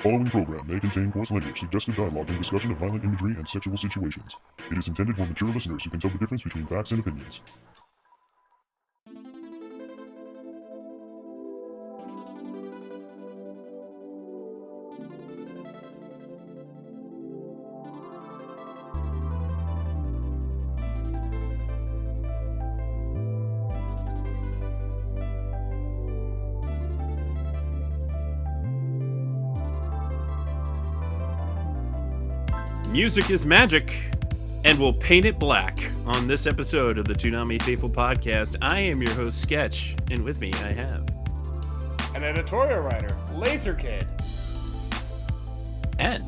following program may contain coarse language, suggestive dialogue, and discussion of violent imagery and sexual situations. It is intended for mature listeners who can tell the difference between facts and opinions. Music is magic, and we'll paint it black. On this episode of the Toonami Faithful Podcast, I am your host, Sketch, and with me I have... an editorial writer, Laser Kid. And...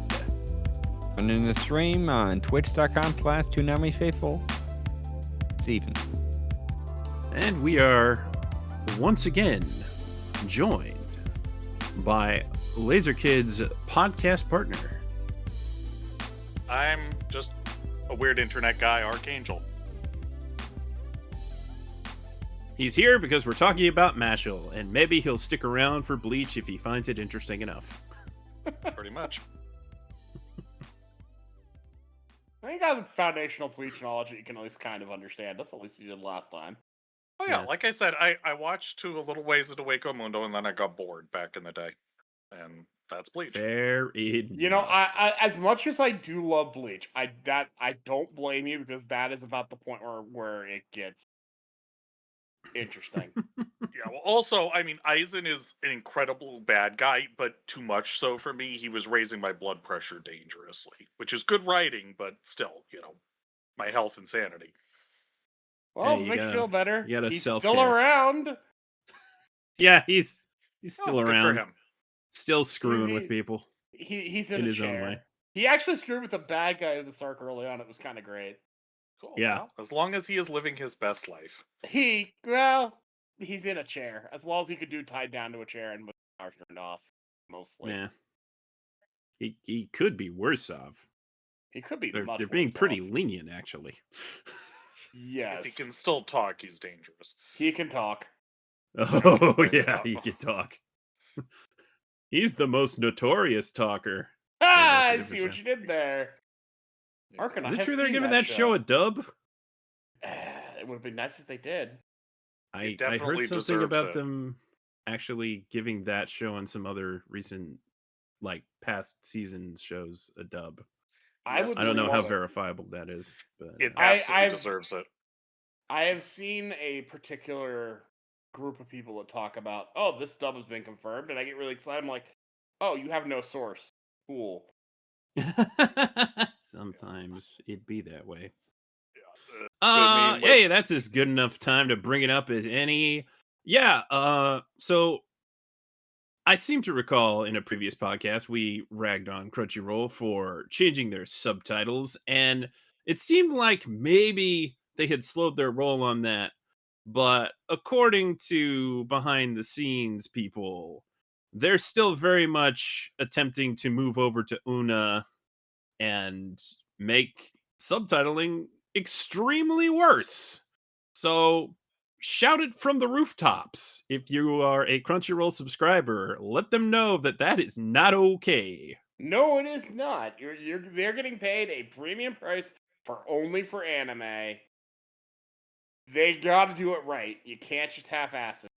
running the stream on twitch.com/Toonami Faithful, Steven. And we are once again joined by Laser Kid's podcast partner. I'm just a weird internet guy, Archangel. He's here because we're talking about Mashle, and maybe he'll stick around for Bleach if he finds it interesting enough. Pretty much. I think I have foundational Bleach knowledge that you can at least kind of understand. That's at least you did last time. Oh yeah, Yes. like I said, I watched to a little ways into Waco Mundo, and then I got bored back in the day. And that's Bleach. Fair enough. You know, I as much as I do love Bleach, I don't blame you because that is about the point where it gets interesting. Yeah, well, also, I mean, Aizen is an incredible bad guy, but too much so for me. He was raising my blood pressure dangerously, which is good writing, but still, you know, my health and sanity. Well, Yeah, it makes you feel better. you gotta He's self-care. still around. Yeah, he's still Good around. for him. Still screwing He- with people He's in in a his own chair. way. He actually screwed with a bad guy in this arc early on. It was kind of great. Cool. Yeah. Well, as long as he is living his best life. He's in a chair. As well as he could do tied down to a chair and with the power turned off, mostly. Yeah. He could be worse off. He could be They're much being worse pretty off. lenient, actually. Yes. If he can still talk, he's dangerous. He can talk. Oh, Right. yeah, he can talk. He's the most notorious talker. Ah, I that's a see what you did there. Arcan, Is I it have true they're seen giving that show a dub? It would have been nice if they did. I definitely heard something deserves about it. them actually giving that show and some other recent, like, past season shows a dub. I Yes, would. I don't know how really want- verifiable that is. But It I- absolutely I've- deserves it. I have seen a particular group of people that talk about, oh, this dub has been confirmed, and I get really excited. I'm like, oh, you have no source. Cool. sometimes it'd be that way. I mean, Hey, that's as good enough time to bring it up as any. Yeah, so I seem to recall in a previous podcast we ragged on Crunchyroll for changing their subtitles, and it seemed like maybe they had slowed their roll on that. But according to behind the scenes people, they're still very much attempting to move over to Una and make subtitling extremely worse. So shout it from the rooftops. If you are a Crunchyroll subscriber, let them know that that is not okay. No, it is not. They're getting paid a premium price only for anime. They got to do it right. You can't just half-ass it.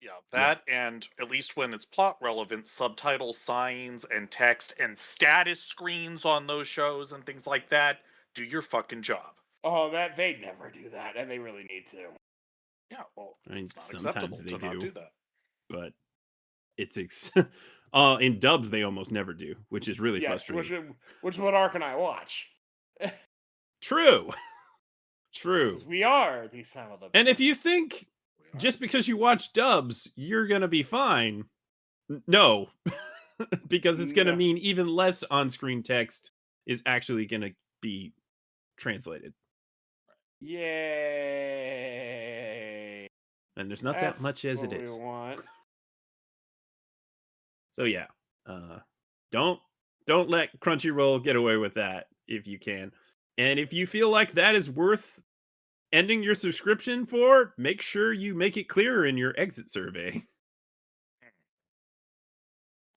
Yeah, that and at least when it's plot relevant, subtitle signs and text and status screens on those shows and things like that, do your fucking job. Oh, that they never do that, and they really need to. Yeah, well, I mean, it's not acceptable sometimes they to not do, do that. but it's in dubs they almost never do, which is really Yes, frustrating. which is what Ark and I watch. True. True. We are the son of the. And if you think just because you watch dubs, you're going to be fine. No, because it's going to No. mean even less on-screen text is actually going to be translated. Yay! And there's not that That's much as it what we is. want. So yeah, don't let Crunchyroll get away with that if you can. And if you feel like that is worth ending your subscription for, make sure you make it clearer in your exit survey.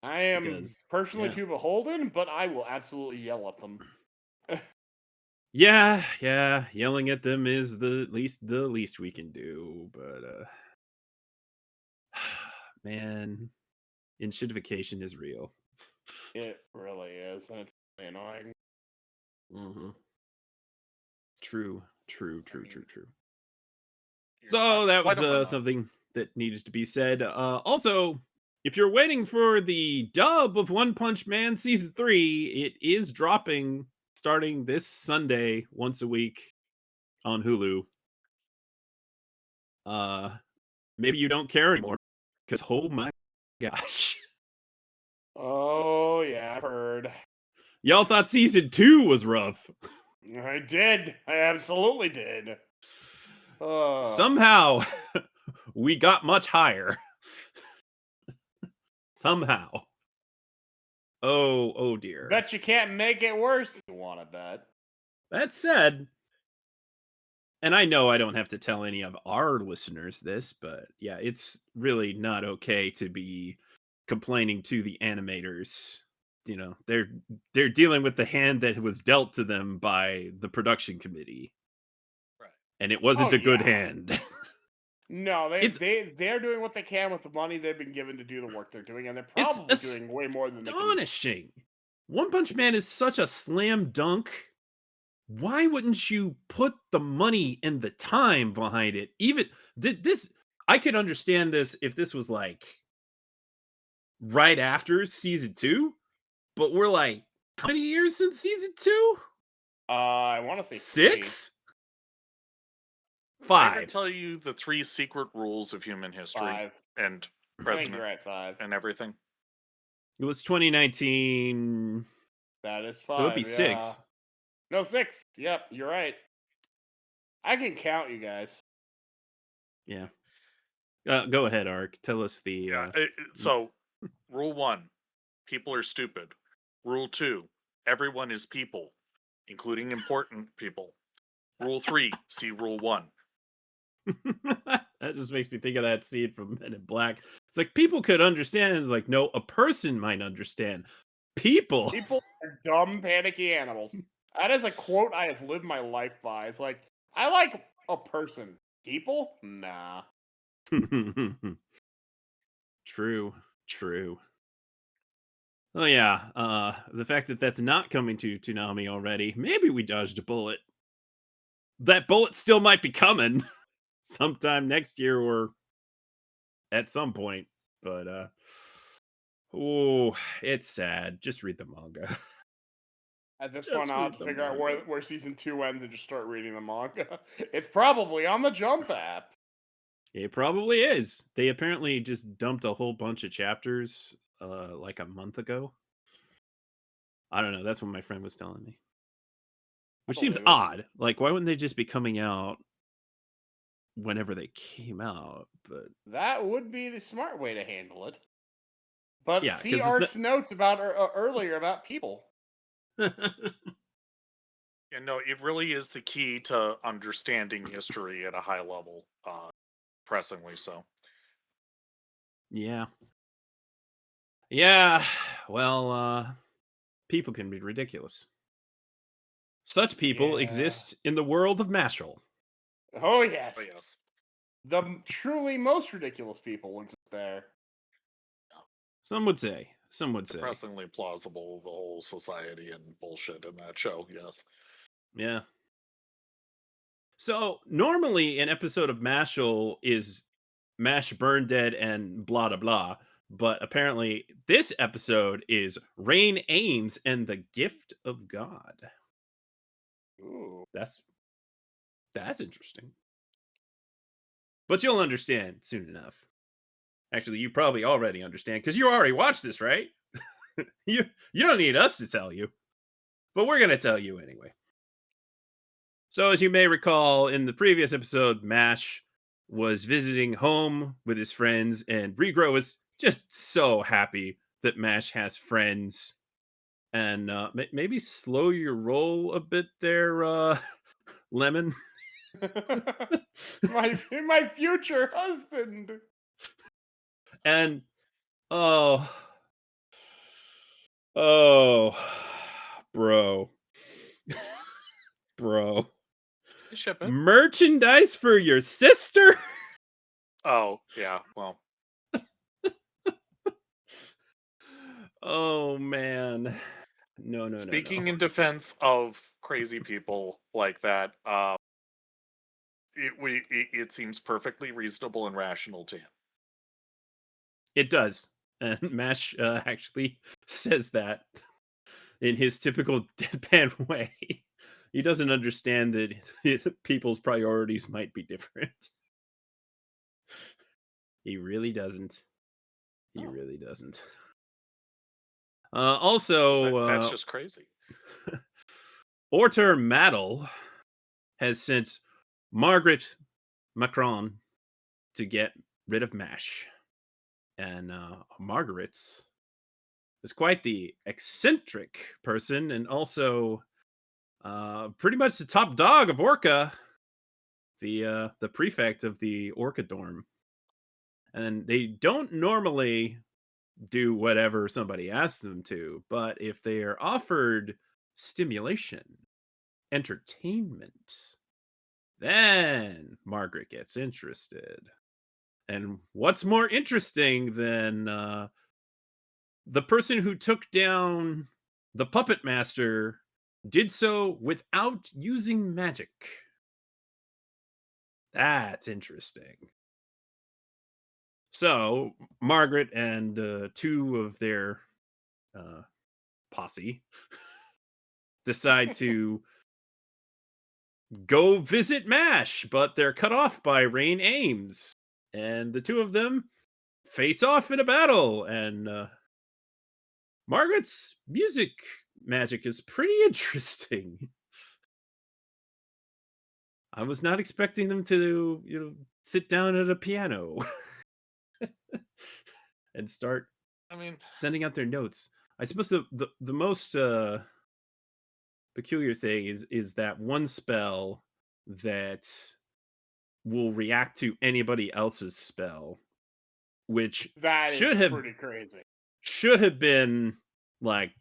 I am Because, personally yeah. too beholden, but I will absolutely yell at them. Yeah, yelling at them is the least we can do, but man, inshitification is real. It really is, and it's really annoying. Mm-hmm. True. You're So not that quite was overnight. something that needed to be said. Also, if you're waiting for the dub of One Punch Man season 3, it is dropping starting this Sunday once a week on Hulu. Maybe you don't care anymore because oh my gosh. Oh yeah, I've heard. Y'all thought season 2 was rough. I did. I absolutely did. Somehow we got much higher. Somehow. Oh dear. Bet you can't make it worse. You want to bet? That said, and I know I don't have to tell any of our listeners this, but yeah, it's really not okay to be complaining to the animators. You know, they're dealing with the hand that was dealt to them by the production committee. Right. And it wasn't a good yeah. hand. No, It's- they're doing what they can with the money they've been given to do the work they're doing, and they're probably doing way more than they can. Astonishing. One Punch Man is such a slam dunk. Why wouldn't you put the money and the time behind it? Even this, I could understand this if this was like right after season 2, but we're like, how many years since season 2? I want to say 6? Did I ever 5. tell you the 3 secret rules of human history 5. and I think president you're at 5. and everything? It was 2019. That is 5. So it'd be yeah. 6. No, 6. Yep, you're right. I can count you guys. Yeah. Go ahead, Ark. Tell us the. So, rule 1, people are stupid. Rule 2, everyone is people, including important people. Rule 3, see rule 1. That just makes me think of that scene from Men in Black. It's like people could understand. It's like, no, a person might understand. People are dumb, panicky animals. That is a quote I have lived my life by. It's like, I like a person. People? Nah. True. Oh yeah, the fact that that's not coming to Toonami already, maybe we dodged a bullet. That bullet still might be coming sometime next year or at some point, but oh, it's sad. Just read the manga. At this Just point, I'll have read to the figure out manga. where season 2 ends and just start reading the manga. It's probably on the Jump app. It probably is. They apparently just dumped a whole bunch of chapters like a month ago. I don't know. That's what my friend was telling me. Which seems believe it. odd. Like, why wouldn't they just be coming out whenever they came out? But That would be the smart way to handle it. But yeah, see 'cause it's Art's notes about earlier about people. Yeah, no, it really is the key to understanding history at a high level, pressingly so. Yeah. Well, people can be ridiculous. Such people Yeah. exist in the world of Mashle. Oh yes. Oh, yes. The truly most ridiculous people exist there. Some would say. Depressingly plausible, the whole society and bullshit in that show, yes. Yeah. So normally an episode of Mashle is Mash Burn Dead and blah blah blah. But apparently this episode is Rain Ames and the Gift of God. Ooh. That's interesting. But you'll understand soon enough. Actually, you probably already understand because you already watched this, right? you don't need us to tell you. But we're gonna tell you anyway. So as you may recall, in the previous episode, Mash was visiting home with his friends, and Regro was just so happy that Mash has friends. And maybe slow your roll a bit there, Lemon. my future husband. And oh, Oh, bro. Bro. Ship it. Merchandise for your sister? Oh, yeah. Well, Oh, man. No. speaking in defense of crazy people like that, it seems perfectly reasonable and rational to him. It does. And Mash actually says that in his typical deadpan way. He doesn't understand that people's priorities might be different. He really doesn't. He Oh. really doesn't. That's Also, just crazy. Orter Maddle has sent Margaret Macron to get rid of Mash. And Margaret is quite the eccentric person and also pretty much the top dog of Orca, the prefect of the Orca dorm. And they don't normally do whatever somebody asks them to, but if they are offered stimulation, entertainment, then Margaret gets interested. And what's more interesting than the person who took down the puppet master did so without using magic? That's interesting. So Margaret and two of their posse decide to go visit Mash, but they're cut off by Rain Ames, and the two of them face off in a battle. And Margaret's music magic is pretty interesting. I was not expecting them to, sit down at a piano and start sending out their notes. I suppose the most peculiar thing is that one spell that will react to anybody else's spell, which That should is have pretty crazy. been like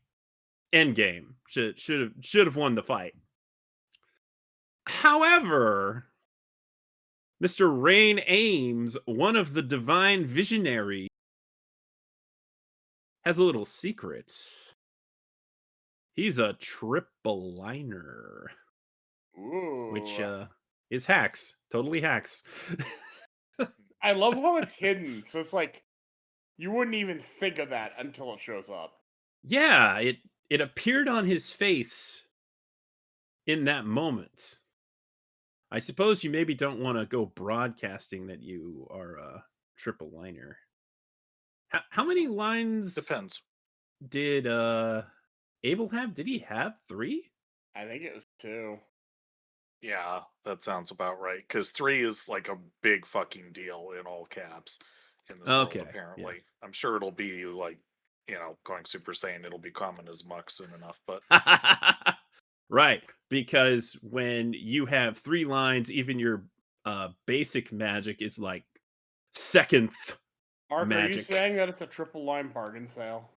end game. Should have won the fight. However, Mr. Rain Ames, one of the divine visionary, has a little secret. He's a triple liner, Ooh. which is hacks. Totally hacks. I love how it's hidden. So it's like you wouldn't even think of that until it shows up. Yeah, it appeared on his face in that moment. I suppose you maybe don't want to go broadcasting that you are a triple liner. How many lines Depends. did Abel have? Did he have 3? I think it was 2. Yeah, that sounds about right. Because 3 is like a big fucking deal in all caps in this Okay, world, yeah. apparently. I'm sure it'll be like, going Super Saiyan, it'll be common as muck soon enough, but Right, because when you have 3 lines, even your basic magic is like second Ark, are you magic. saying that it's a triple line bargain sale?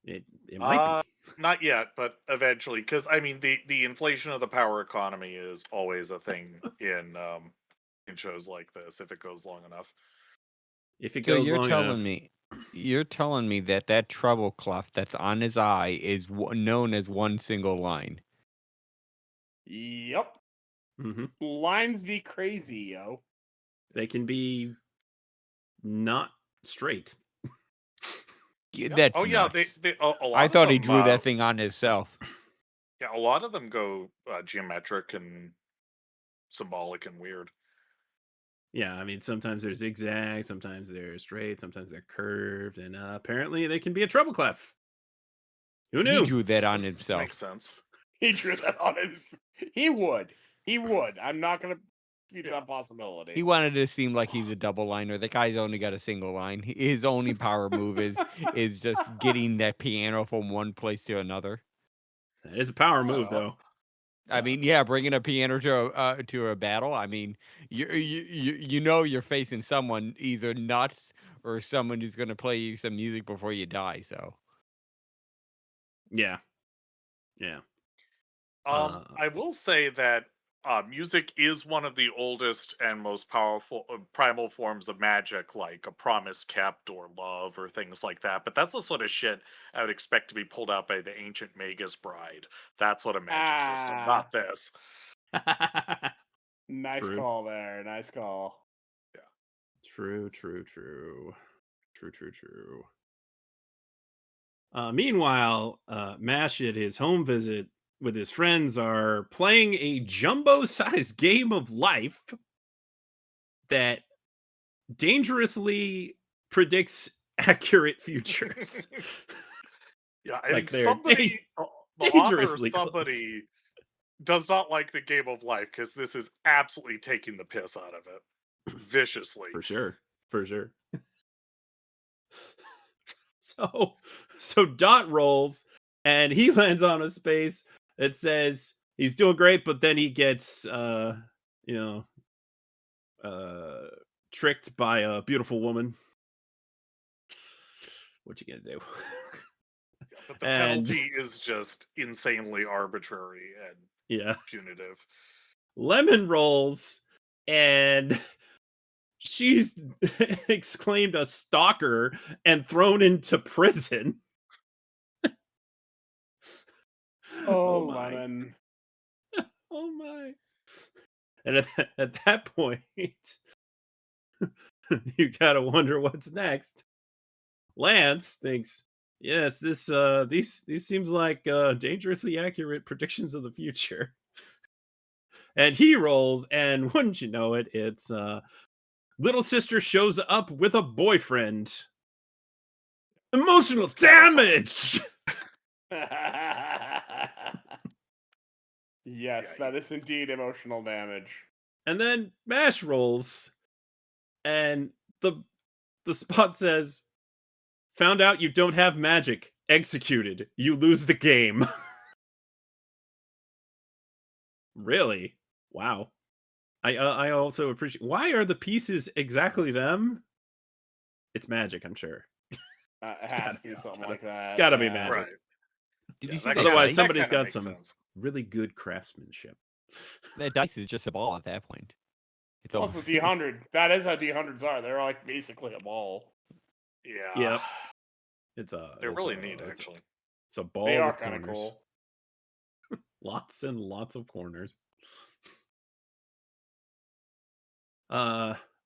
It might be. not yet, but eventually. Because I mean, the inflation of the power economy is always a thing in shows like this. If it goes long enough, If it So goes you're long telling enough. me, you're telling me that treble clef that's on his eye is known as one single line. Yep. Mhm. Lines be crazy, yo. They can be not straight. That's oh yeah, nuts. they a lot. I of thought he them, drew that thing on himself. Yeah, a lot of them go geometric and symbolic and weird. Yeah, I mean, sometimes they're zigzag, sometimes they're straight, sometimes they're curved, and apparently they can be a treble clef. Who He knew? drew that on himself. Makes sense. He drew that on him. He would. I'm not gonna dispute that possibility. He wanted to seem like he's a double liner. The guy's only got a single line. His only power move is just getting that piano from one place to another. That is a power move, though. I mean, yeah, bringing a piano to a battle. I mean, you're facing someone either nuts or someone who's going to play you some music before you die. So Yeah. Yeah. Uh, I will say that music is one of the oldest and most powerful primal forms of magic, like a promise kept or love or things like that. But that's the sort of shit I would expect to be pulled out by the ancient Magus Bride. That sort of magic system, Ah, not this. nice True. call there. Nice call. True. Meanwhile, Mash at his home visit with his friends are playing a jumbo-sized game of life that dangerously predicts accurate futures. Yeah, I Like think they're somebody, the author or dangerously close. somebody, does not like the game of life because this is absolutely taking the piss out of it viciously. For sure. So Dot rolls and he lands on a space that says he's doing great, but then he gets you know tricked by a beautiful woman. What you gonna do? But the And penalty is just insanely arbitrary and yeah, punitive. Lemon rolls and she's exclaimed a stalker and thrown into prison. Oh, my. Lemon. Oh my. And at that point, you gotta wonder what's next. Lance thinks, yes, these seems like dangerously accurate predictions of the future. And he rolls, and wouldn't you know it, it's little sister shows up with a boyfriend. Emotional damage. Yes, that is indeed emotional damage. And then Mash rolls, and the spot says, "Found out you don't have magic. Executed. You lose the game." Really? Wow. I also appreciate. Why are the pieces exactly them? It's magic, I'm sure. It has to be something like that. It's gotta be yeah. magic. Right. Did Yeah, you see that that Otherwise, dice? somebody's kinda got makes some sense. really good craftsmanship. That dice is just a ball at that point. It's Well, it's almost a D100. That is how D100s are. They're like basically a ball. Yeah. Yep. It's a. They're it's really a- neat, it's a- actually. It's a ball They are with kind of corners. cool. Lots and lots of corners.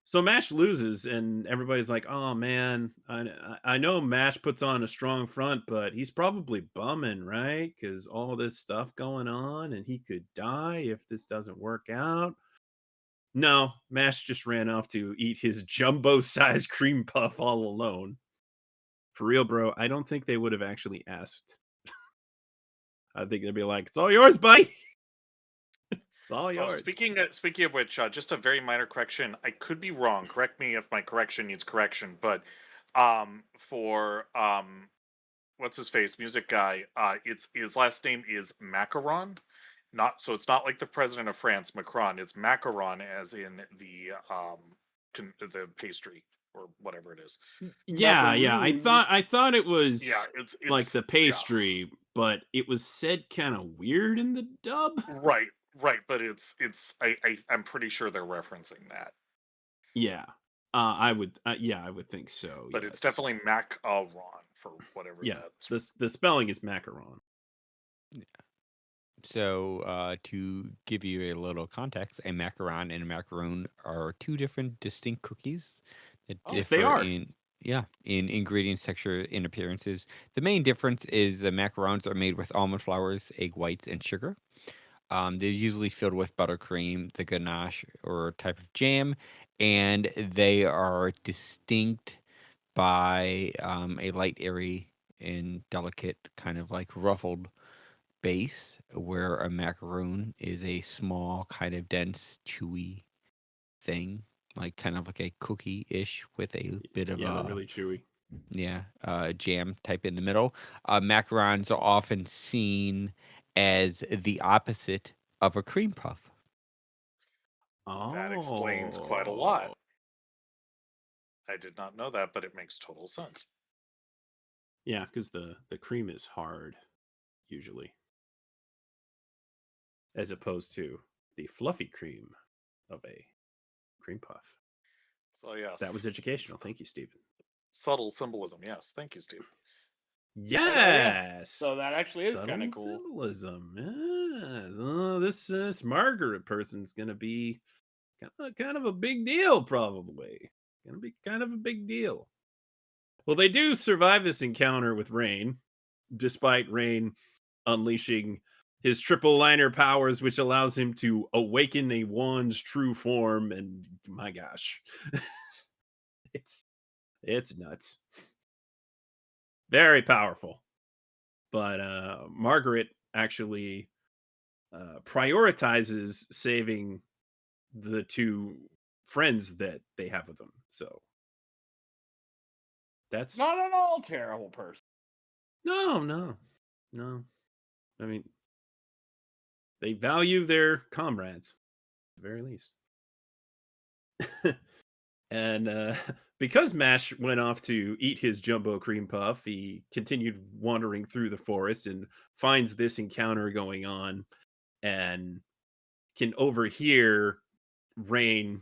So Mash loses, and everybody's like, "Oh man, I know Mash puts on a strong front, but he's probably bumming, right? Because all this stuff going on, and he could die if this doesn't work out." No, Mash just ran off to eat his jumbo-sized cream puff all alone. For real, bro, I don't think they would have actually asked. I think they'd be like, "It's all yours, buddy. It's all Oh, yours." speaking of which, just a very minor correction. I could be wrong. Correct me if my correction needs correction. But for what's his face, music guy, it's his last name is Macaron. Not so it's not like the president of France, Macron. It's macaron, as in the pastry or whatever it is. Yeah. I Macaroon. thought it Yeah, was it's like the yeah. pastry, but it was said kind of weird in the dub. Right, but I'm pretty sure they're referencing that. Yeah. I would think so. But it's Yes. definitely macaron for whatever Yeah. that. The spelling is macaron. So, to give you a little context, a macaron and a macaroon are two different distinct cookies that Yes, they differ are. in ingredients, texture, and appearances. The main difference is the macarons are made with almond flours, egg whites, and sugar. They're usually filled with buttercream, the ganache, or type of jam, and they are distinct by a light, airy, and delicate, kind of like ruffled base, where a macaroon is a small, kind of dense, chewy thing, like kind of like a cookie-ish with a bit of Yeah, they're really chewy. jam type in the middle. Macarons are often seen as the opposite of a cream puff. That explains quite a Oh. lot. I did not know that, but it makes total sense. Yeah, because the cream is hard. usually, as opposed to the fluffy cream of a cream puff. So yes, That was educational. Thank you, Stephen. subtle symbolism. Yes, thank you, Steve. Yes. So that actually is kind Subtle of cool. symbolism. Yes. Oh, this Margaret person's gonna be kind of a big deal, probably. Gonna be kind of a big deal. Well, they do survive this encounter with Rain, despite Rain unleashing his triple liner powers, which allows him to awaken a wand's true form. And my gosh, it's nuts. Very powerful. But Margaret actually prioritizes saving the two friends that they have with them. So that's Not at all terrible person. no. I mean, they value their comrades, at the very least. And because Mash went off to eat his jumbo cream puff, he continued wandering through the forest and finds this encounter going on and can overhear Rain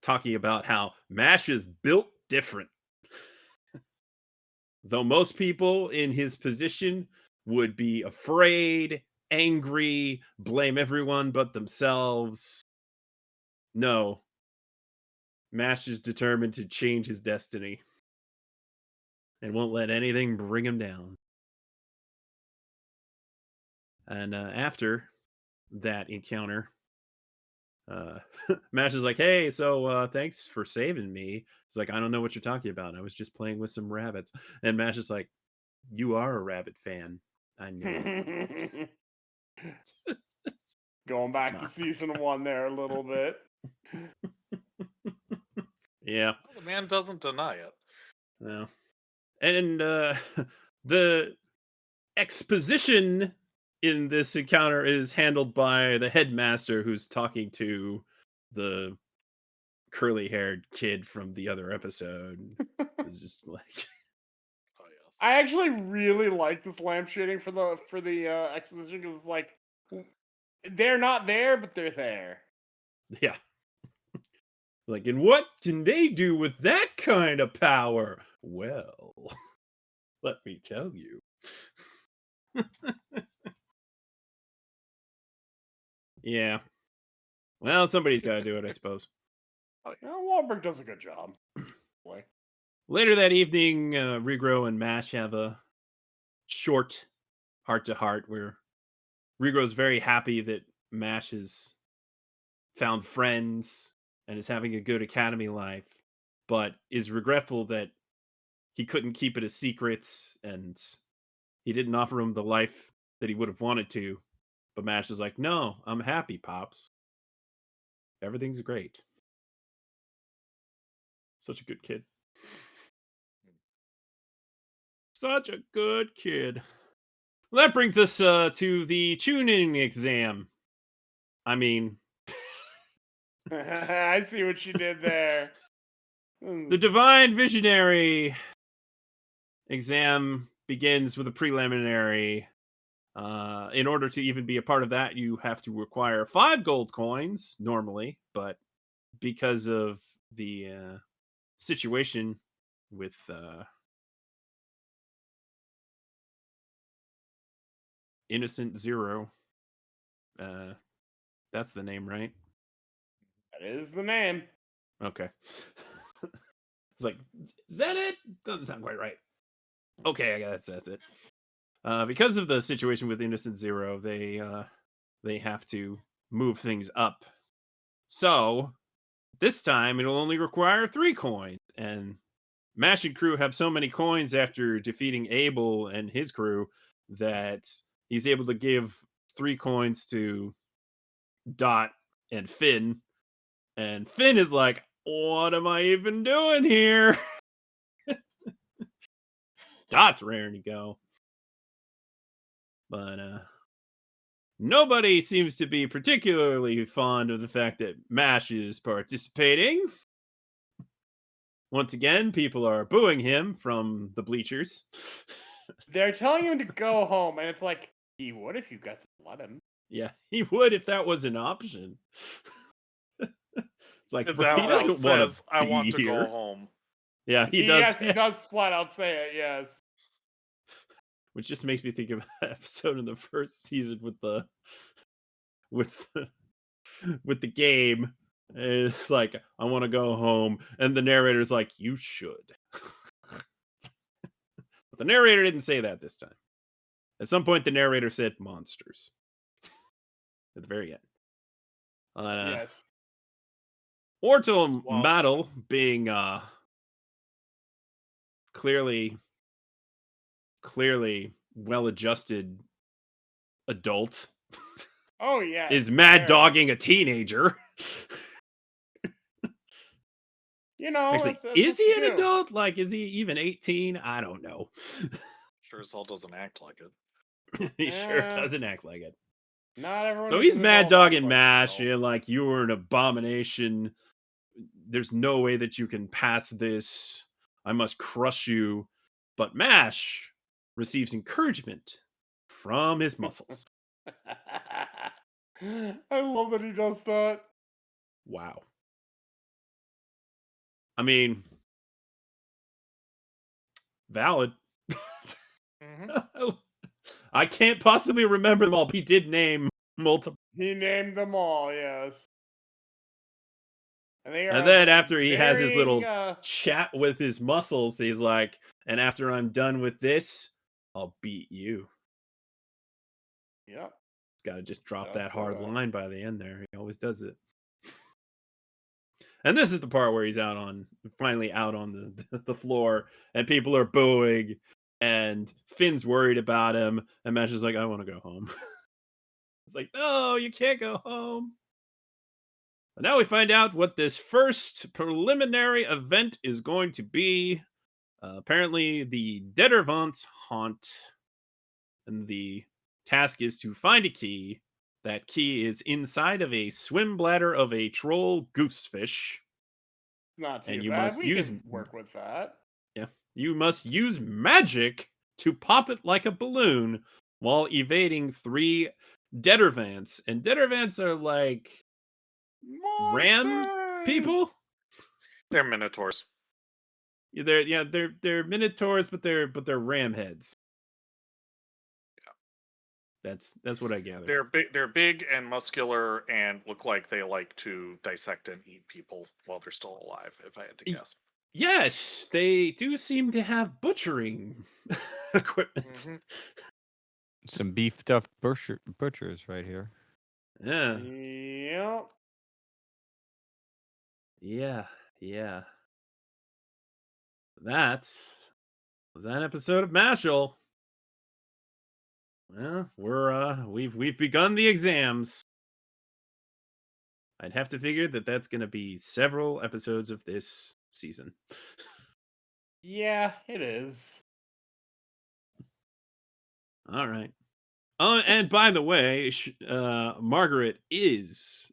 talking about how Mash is built different. Though most people in his position would be afraid, angry, blame everyone but themselves. No, Mash is determined to change his destiny and won't let anything bring him down. And after that encounter, Mash is like, "Hey, so thanks for saving me." He's like, "I don't know what you're talking about. I was just playing with some rabbits." And Mash is like, "You are a rabbit fan. I know." Going back to season 1 there a little bit. Yeah. Well, the man doesn't deny it. No. And the exposition in this encounter is handled by the headmaster, who's talking to the curly-haired kid from the other episode. It's just like, Oh yes. I actually really like this lampshading for the exposition, because it's like they're not there, but they're there. yeah. Like, and what can they do with that kind of power? Well, let me tell you. Yeah. Well, somebody's got to do it, I suppose. Wahlberg does a good job. Boy. Later that evening, Regro and Mash have a short heart-to-heart where Regro's very happy that Mash has found friends and is having a good academy life, but is regretful that he couldn't keep it a secret and he didn't offer him the life that he would have wanted to. But Mash is like, "No, I'm happy, Pops. Everything's great." Such a good kid. Such a good kid. Well, that brings us to the tuning exam. I mean, I see what you did there. the Divine Visionary exam begins with a preliminary. In order to even be a part of that, you have to acquire 5 gold coins normally, but because of the situation with Innocent Zero, that's the name, right? That is the name. Okay. It's like, is that it? Doesn't sound quite right. Okay, I guess that's it. Because of the situation with Innocent Zero, they have to move things up. So this time it'll only require 3 coins, and Mash and crew have so many coins after defeating Abel and his crew that he's able to give 3 coins to Dot and Finn. And Finn is like, "What am I even doing here?" Dot's raring to go. But nobody seems to be particularly fond of the fact that Mash is participating. Once again, people are booing him from the bleachers. They're telling him to go home, and it's like, he would if you guys let him. Yeah, he would if that was an option. It's like, And bro, that he light doesn't want says, to I be want to go here. home. Yeah, he does. Yes, he does flat out say it, yes. Which just makes me think of an episode in the first season with the with the, with the game. And it's like, I want to go home, and the narrator's like, you should. But the narrator didn't say that this time. At some point, the narrator said monsters. At the very end. Yes. Ortal Well- Maddle being clearly well-adjusted adult Oh, yeah. is mad very. dogging a teenager. You know, Actually, that's is what he you an do. adult? Like, is he even 18? I don't know. Sure as hell doesn't act like it. He sure Yeah. doesn't act like it. Not everyone. So who's he's an mad adult acts dogging like Mash, an adult. and like, you were an abomination. There's no way that you can pass this. I must crush you. But Mash receives encouragement from his muscles. I love that he does that. Wow. I mean, valid. Mhm. I can't possibly remember them all. He did name multiple. He named them all, yes. And, they are And then of after he has his little varying, chat with his muscles, he's like, and after I'm done with this, I'll beat you. Yep. He's got to just drop Does that say hard that. line by the end there. He always does it. And this is the part where he's finally out on the floor, and people are booing, and Finn's worried about him, and Mash is like, I want to go home. It's like, no, you can't go home. But now we find out what this first preliminary event is going to be. Apparently, the Dettervants haunt, and the task is to find a key. That key is inside of a swim bladder of a troll goosefish. Not too And you bad. must We use- can work with that. Yeah. You must use magic to pop it like a balloon while evading 3 Dettervants. And Dettervants are like ram Monsters! people. They're minotaurs. They're minotaurs, but they're ram heads. That's what I gather. They're big and muscular and look like they like to dissect and eat people while they're still alive, if I had to guess. Yes, they do seem to have butchering equipment. Mhm. Some beefed up butchers right here. Yeah. Yep. Yeah. That was an episode of Mashle. Well, we've begun the exams. I'd have to figure that that's going to be several episodes of this season. Yeah, it is. All right. And by the way, Margaret is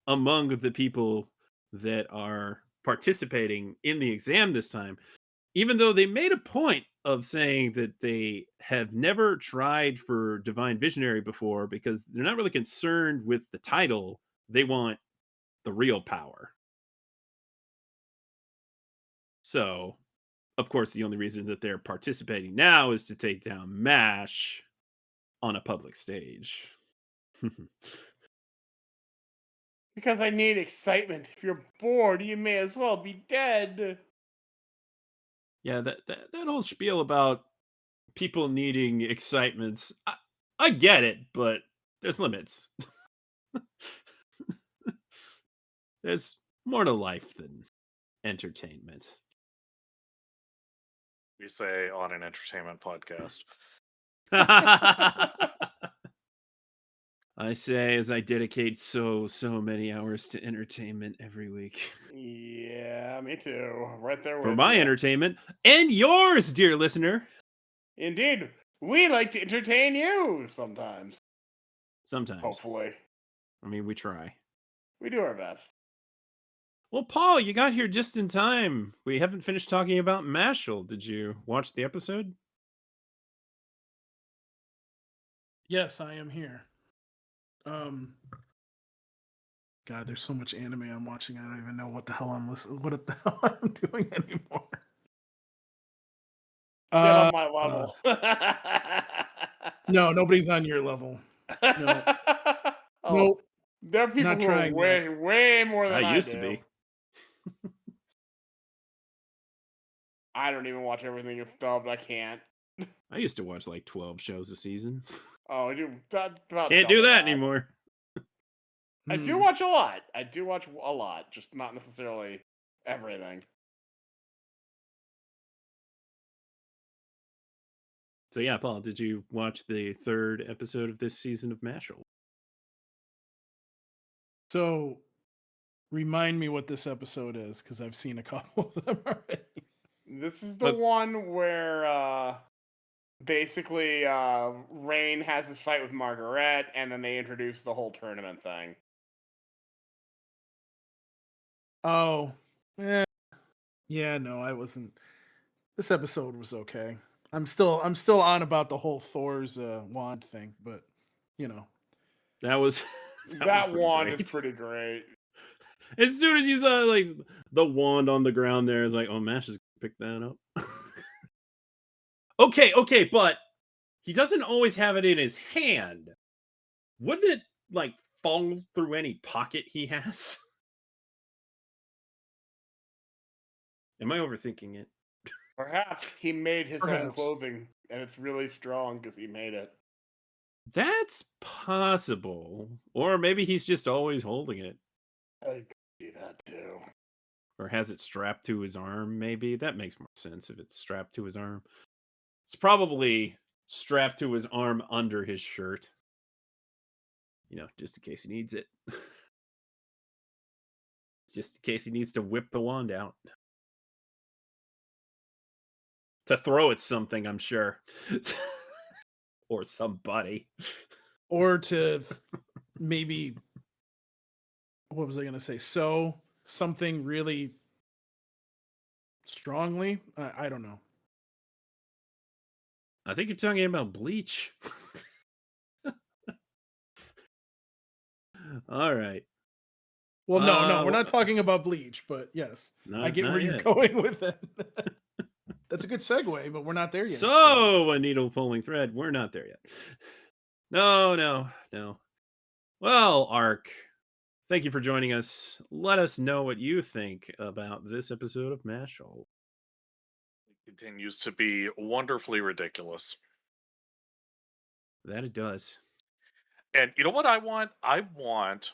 among the people that are participating in the exam this time, even though they made a point of saying that they have never tried for Divine Visionary before because they're not really concerned with the title. They want the real power. So, of course, the only reason that they're participating now is to take down MASH on a public stage. Because I need excitement. If you're bored, you may as well be dead. Yeah, that whole spiel about people needing excitements, I get it, but there's limits. There's more to life than entertainment. We say on an entertainment podcast. I say as I dedicate so many hours to entertainment every week. Yeah, me too. Right there with For my ya. entertainment and yours, dear listener. Indeed. We like to entertain you sometimes. Sometimes. Hopefully. I mean, we try. We do our best. Well, Paul, you got here just in time. We haven't finished talking about Mashle. Did you watch the episode? Yes, I am here. God, there's so much anime I'm watching. I don't even know what the hell I'm listening. What the hell I'm doing anymore. Get on my level. No, nobody's on your level. No. Oh, Nope. there are people Not who are trying that. way more than I I used to do. be. I don't even watch everything that's dubbed. I can't. I used to watch like 12 shows a season. Oh, I do. About Can't do double that anymore. I do watch a lot. I do watch a lot, just not necessarily everything. So yeah, Paul, did you watch the 3rd episode of this season of Mashle? So, remind me what this episode is, because I've seen a couple of them already. This is the one where basically Rain has his fight with Margaret, and then they introduce the whole tournament thing. Oh, yeah, no, I wasn't. This episode was okay. I'm still on about the whole Thor's wand thing, but you know, That was That was wand great. is pretty great. As soon as you saw like the wand on the ground there, it's like, oh, Mash just picked that up. Okay, but he doesn't always have it in his hand. Wouldn't it like fall through any pocket he has? Am I overthinking it? Perhaps he made his own Perhaps. clothing, and it's really strong because he made it. That's possible. Or maybe he's just always holding it. I can see that too. Or has it strapped to his arm, maybe? That makes more sense if it's strapped to his arm. It's probably strapped to his arm under his shirt. You know, just in case he needs it. Just in case he needs to whip the wand out. To throw at something, I'm sure. Or somebody. or to maybe, what was I going to say? Sew something really strongly. I don't know. I think you're talking about Bleach. All right. Well, no, we're well- not talking about Bleach, but yes, I get not where you're yet. going with it. That's a good segue, but we're not there yet. So, a needle pulling thread. We're not there yet. No. Well, Ark, thank you for joining us. Let us know what you think about this episode of Mashle. It continues to be wonderfully ridiculous. That it does. And you know what I want? I want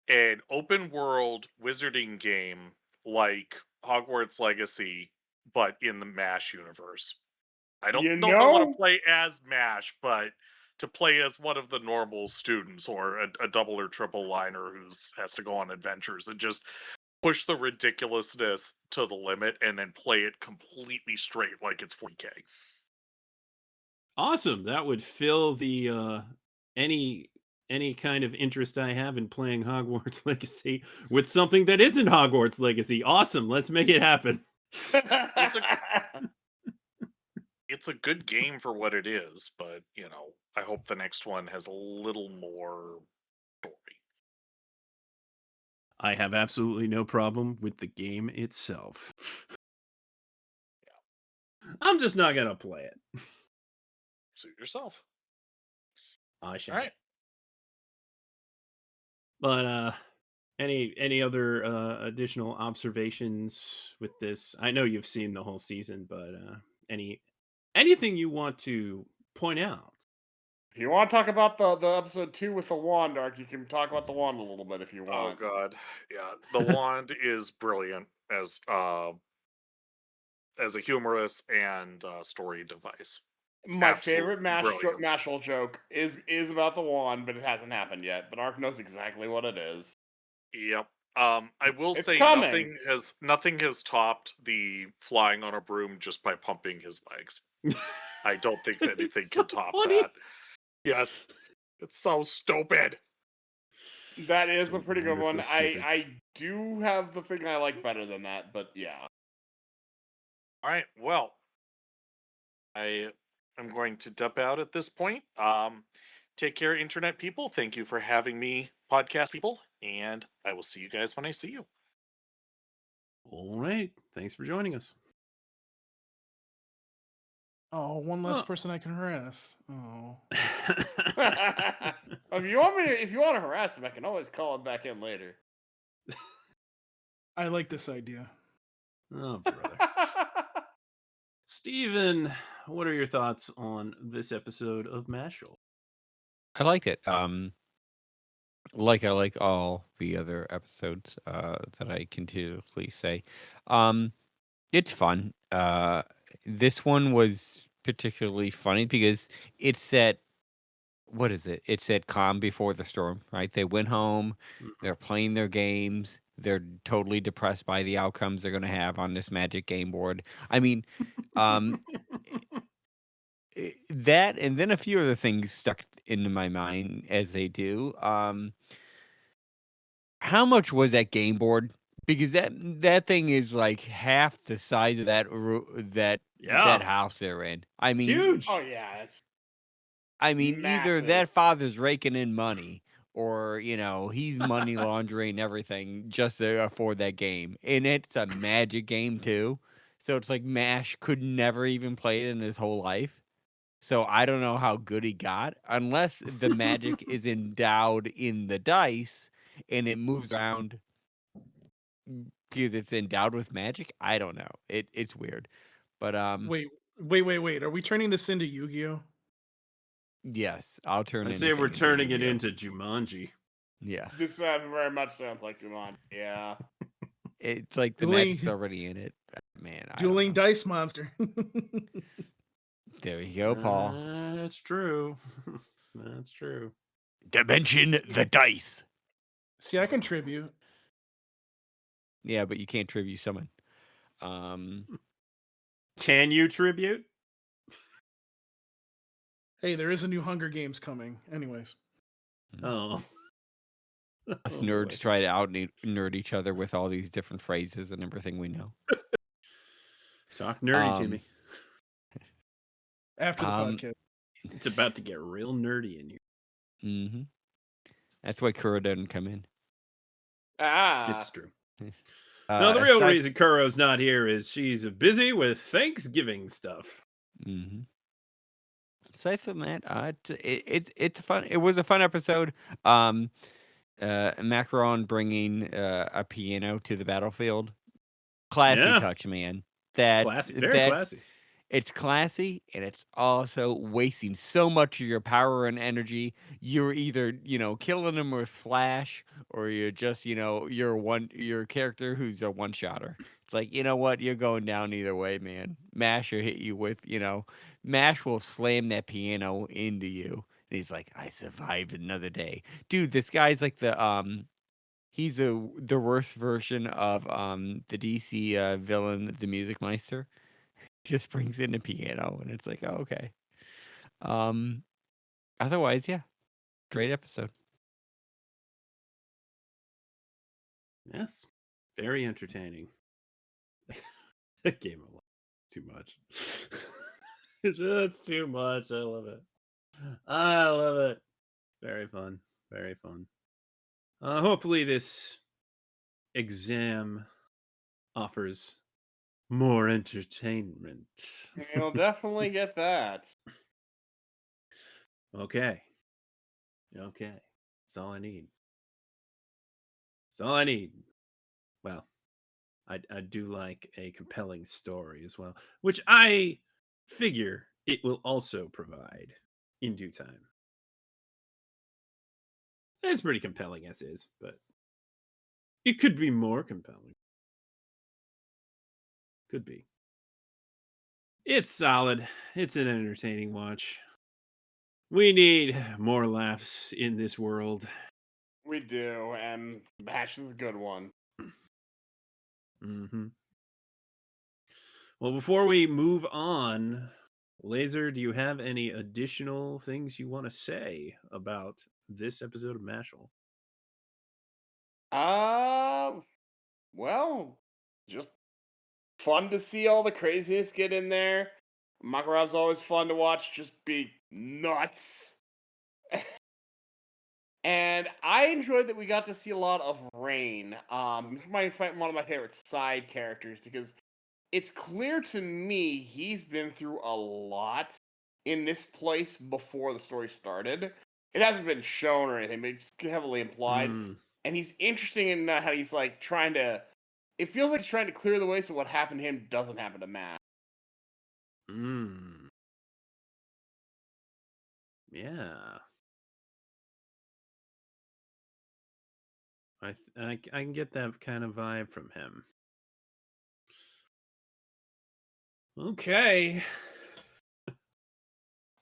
an open world wizarding game like Hogwarts Legacy, but in the MASH universe. I don't You know if I want know? to play as MASH, but to play as one of the normal students or a double or triple liner who has to go on adventures and just push the ridiculousness to the limit and then play it completely straight like it's 40K. Awesome. That would fill the any kind of interest I have in playing Hogwarts Legacy with something that isn't Hogwarts Legacy. Awesome. Let's make it happen. It's a good game for what it is, but you know, I hope the next one has a little more story. I have absolutely no problem with the game itself. I'm just not gonna play it. Suit yourself. I shall. All right. But any other additional observations with this? I know you've seen the whole season, but anything you want to point out? If you want to talk about the episode 2 with the wand arc, you can talk about the wand a little bit if you Oh want. god. Yeah. The wand is brilliant as a humorous and story device. My Absolute favorite brilliance. Mashle joke is about the wand, but it hasn't happened yet. But Ark knows exactly what it is. Yep. I will It's say coming. nothing has topped the flying on a broom just by pumping his legs. I don't think that anything It's so can top funny. that. Yes. It's so stupid. That is So a pretty good one. wonderfully stupid. I do have the thing I like better than that, but yeah. All right. Well, I I'm going to dump out at this point. Take care, internet people. Thank you for having me, podcast people, and I will see you guys when I see you. All right. Thanks for joining us. Oh, one less Oh. person I can harass. Oh. If you want to harass him, I can always call him back in later. I like this idea. Oh, brother. Steven, what are your thoughts on this episode of Mashle? I liked it. Like I like all the other episodes that I continuously say. It's fun. This one was particularly funny because it's that what is it? It's that calm before the storm, right? They went home, they're playing their games, they're totally depressed by the outcomes they're going to have on this magic game board. I mean, um, that and then a few other things stuck into my mind as they do. How much was that game board? Because that thing is like half the size of that Yeah. house they're in. I It's mean, huge. Oh yeah, it's either massive. that father's raking in money or, he's money laundering everything just to afford that game. And it's a magic game too. So it's like Mash could never even play it in his whole life. So I don't know how good he got unless the magic is endowed in the dice and it moves around because it's endowed with magic. I don't know. It's weird. But Wait. Are we turning this into Yu-Gi-Oh? yes, I'll turn I'd say anything we're into turning it Yu-Gi-Oh. into Jumanji. Yeah. This very much sounds like Jumanji. Yeah. It's like the Dueling- magic's already in it. Man, I don't Dueling know. dice monster. There you go, Paul. That's true. That's true. Dimension the dice. See, I contribute. Yeah, but you can't tribute summon. Can you tribute? Hey, there is a new Hunger Games coming. Anyways. Oh. Us Oh, nerds boy. try to out nerd each other with all these different phrases and everything we know. Talk nerdy to me. After the podcast. It's about to get real nerdy in here. Mm-hmm. That's why Kuro doesn't come in. It's true. No, the real reason Kuro's not here is she's busy with Thanksgiving stuff. Mm-hmm. Aside from that, it's fun. It was a fun episode. Macaron bringing a piano to the battlefield. Classy Yeah. touch, man. Very classy. It's classy, and it's also wasting so much of your power and energy. You're either, killing them with flash, or you're just, you're a character who's a one-shotter. It's like, you know what? You're going down either way, man. Mash will hit you with, Mash will slam that piano into you. And he's like, I survived another day. Dude, this guy's like he's the worst version of the DC villain, the Music Meister. Just brings in a piano and it's like, oh, okay. Otherwise, yeah. Great episode. Yes. Very entertaining. That game a lot. Too much. Just too much. I love it. I love it. Very fun. Very fun. Hopefully this exam offers more entertainment. You'll definitely get that. Okay. That's all I need. That's all I need. Well, I do like a compelling story as well, which I figure it will also provide in due time. It's pretty compelling as is, but it could be more compelling. Could be. It's solid. It's an entertaining watch. We need more laughs in this world. We do, and Bash is a good one. Mm-hmm. Well, before we move on, Laser, do you have any additional things you want to say about this episode of Mashle? Well, just fun to see all the craziness get in there. Makarov's always fun to watch, just be nuts. And I enjoyed that we got to see a lot of Rain. He's one of my favorite side characters because it's clear to me he's been through a lot in this place before the story started. It hasn't been shown or anything, but it's heavily implied. Mm. And he's interesting in how he's like trying to. It feels like he's trying to clear the way so what happened to him doesn't happen to Matt. Mm. Yeah. I can get that kind of vibe from him. Okay.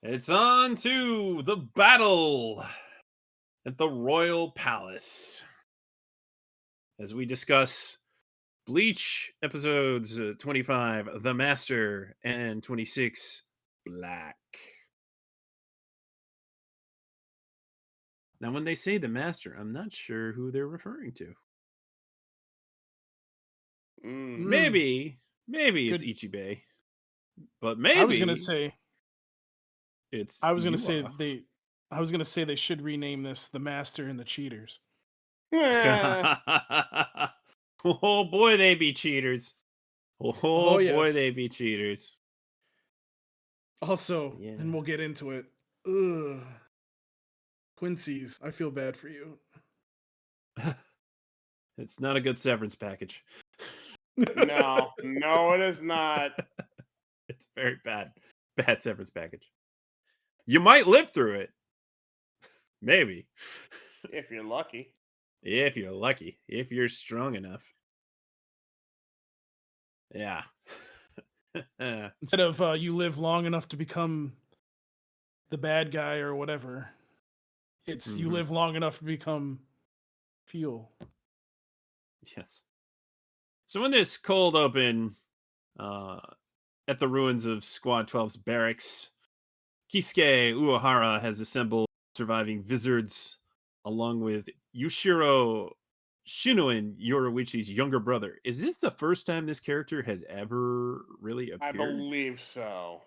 It's on to the battle at the Royal Palace. As we discuss Bleach episodes 25, The Master, and 26, Black. Now, when they say The Master, I'm not sure who they're referring to. Maybe it's Good. Ichibei, but maybe I was gonna say it's I was gonna Yua. say they should rename this The Master and the Cheaters. Eh, Oh boy, they be cheaters. Oh boy, yes. they be cheaters. Also, Yeah. and we'll get into it. Ugh. Quincy's, I feel bad for you. It's not a good severance package. no, it is not. It's very bad. Bad severance package. You might live through it. Maybe. If you're lucky. If you're lucky. If you're strong enough. Yeah. Instead of you live long enough to become the bad guy or whatever, it's you Mhm. live long enough to become fuel. Yes. So in this cold open at the ruins of Squad 12's barracks, Kisuke Uehara has assembled surviving wizards along with Yushiro Shinoin, Yoruichi's younger brother. Is this the first time this character has ever really I appeared? believe so.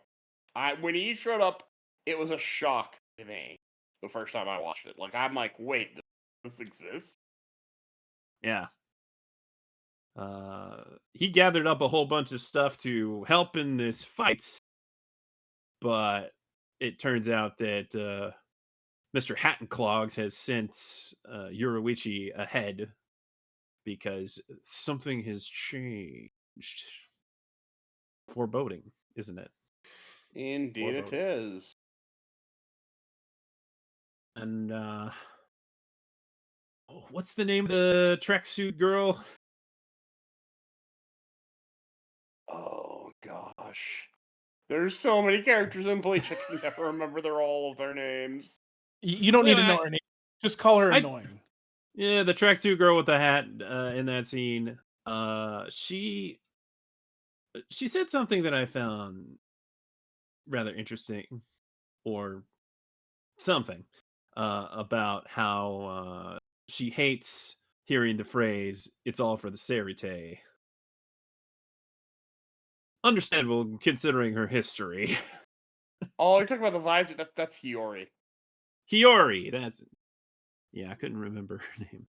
When he showed up, it was a shock to me the first time I watched it. Like I'm like, wait, this exists? Yeah. He gathered up a whole bunch of stuff to help in this fight, but it turns out that Mr. Hattenclogs has sent Yoruichi ahead because something has changed. Foreboding, isn't it? Indeed, it Foreboding. is. And what's the name of the tracksuit girl? Oh gosh, there's so many characters in Bleach. I can never remember all of their names. You don't need to know her name. Just call her I- annoying. Yeah, the tracksuit girl with the hat in that scene. She said something that I found rather interesting, or something, about how she hates hearing the phrase "It's all for the Serite." Understandable considering her history. Oh, you're talking about the visor. That's Hiyori. Hiyori, that's yeah, I couldn't remember her name.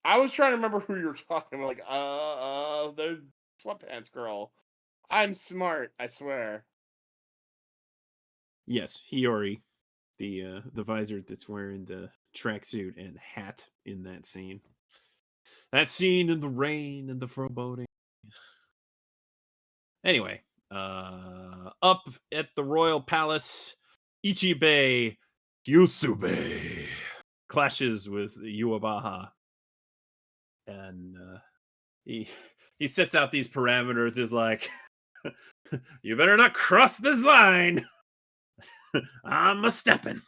I was trying to remember who you were talking about. Like, the sweatpants girl. I'm smart, I swear. Yes, Hiyori, the visor that's wearing the tracksuit and hat in that scene. That scene in the rain and the foreboding. Anyway, up at the royal palace, Ichibei Yusube clashes with Yuabaha, and he sets out these parameters. Is like, you better not cross this line. I'm a stepping.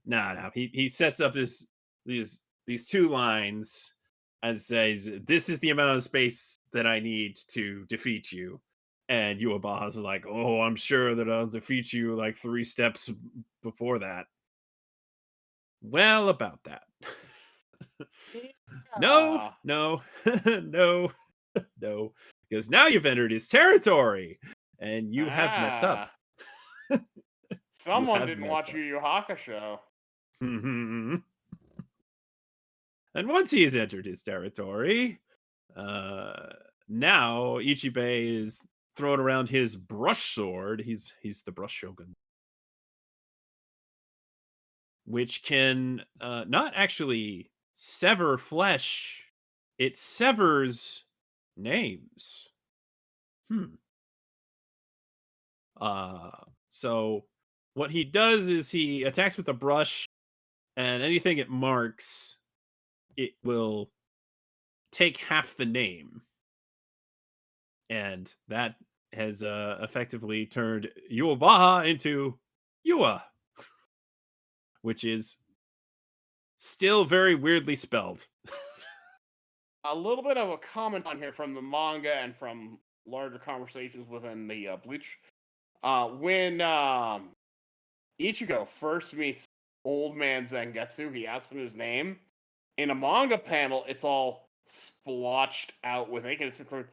No. He sets up these two lines and says, "This is the amount of space that I need to defeat you." And Yuabaha's like, "Oh, I'm sure that I'll defeat you like 3 steps before that." Well, about that. No, Ah, no, no, no, because now you've entered his territory, and you have messed up. Someone have didn't messed watch up. Yu Yu Hakusho. And once he has entered his territory, now Ichibei is throwing around his brush sword. He's the brush shogun, which can not actually sever flesh. It severs names. So what he does is he attacks with a brush, and anything it marks, it will take half the name. And that has effectively turned Yuabaha into Yua, which is still very weirdly spelled. A little bit of a comment on here from the manga and from larger conversations within the Bleach. When Ichigo first meets Old Man Zangetsu, he asks him his name. In a manga panel, it's all splotched out with ink, and it's been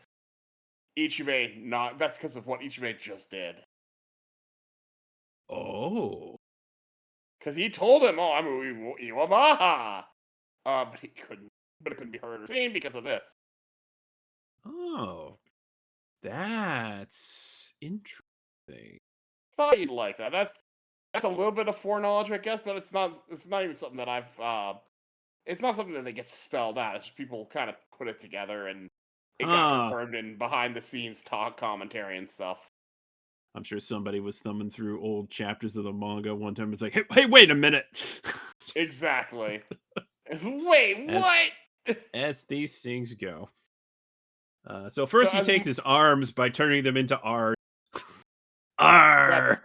Ichibei not. That's because of what Ichibei just did. Oh. Because he told him, "Oh, I'm Iwabaha," but he couldn't. But it couldn't be heard or seen because of this. Oh. That's interesting. Thought you'd like that. That's a little bit of foreknowledge, I guess, but it's not. It's not even something that I've. It's not something that gets spelled out. It's just people kind of put it together, and it got confirmed in behind the scenes talk commentary and stuff. I'm sure somebody was thumbing through old chapters of the manga one time. It's like, hey, wait a minute. Exactly. Wait, what? As these things go. So first he takes his arms by turning them into R's. R.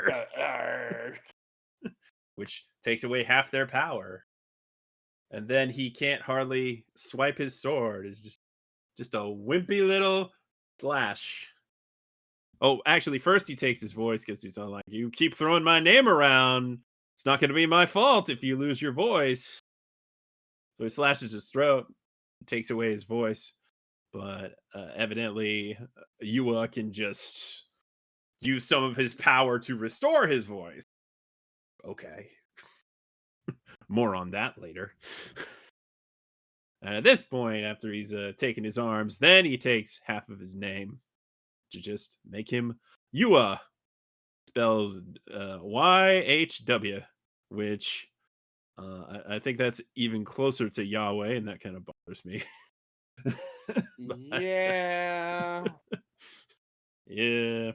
Which takes away half their power. And then he can't hardly swipe his sword. It's just a wimpy little slash. Oh, actually, first he takes his voice because he's all like, you keep throwing my name around. It's not going to be my fault if you lose your voice. So he slashes his throat, takes away his voice. But evidently, Yua can just use some of his power to restore his voice. Okay. More on that later. And at this point, after he's taken his arms, then he takes half of his name to just make him Yua, spelled YHW, which I think that's even closer to Yahweh, and that kind of bothers me. Yeah. Yeah.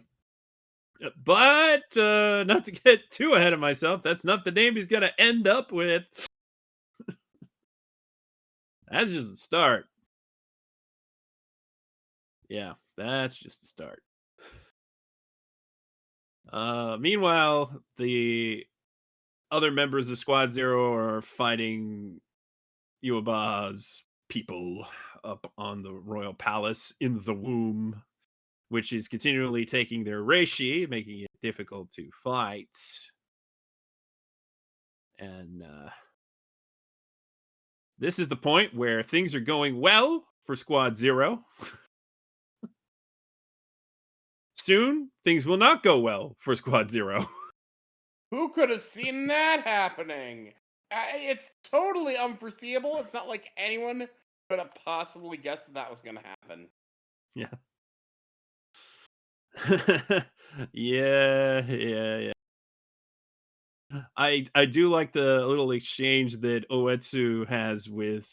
But not to get too ahead of myself, that's not the name he's going to end up with. That's just the start. Yeah, that's just the start. Meanwhile, the other members of Squad Zero are fighting Yuaba's people up on the royal palace in the womb, which is continually taking their reishi, making it difficult to fight. And this is the point where things are going well for Squad Zero. Soon, things will not go well for Squad Zero. Who could have seen that happening? It's totally unforeseeable. It's not like anyone could have possibly guessed that was going to happen. Yeah. Yeah. I do like the little exchange that Oetsu has with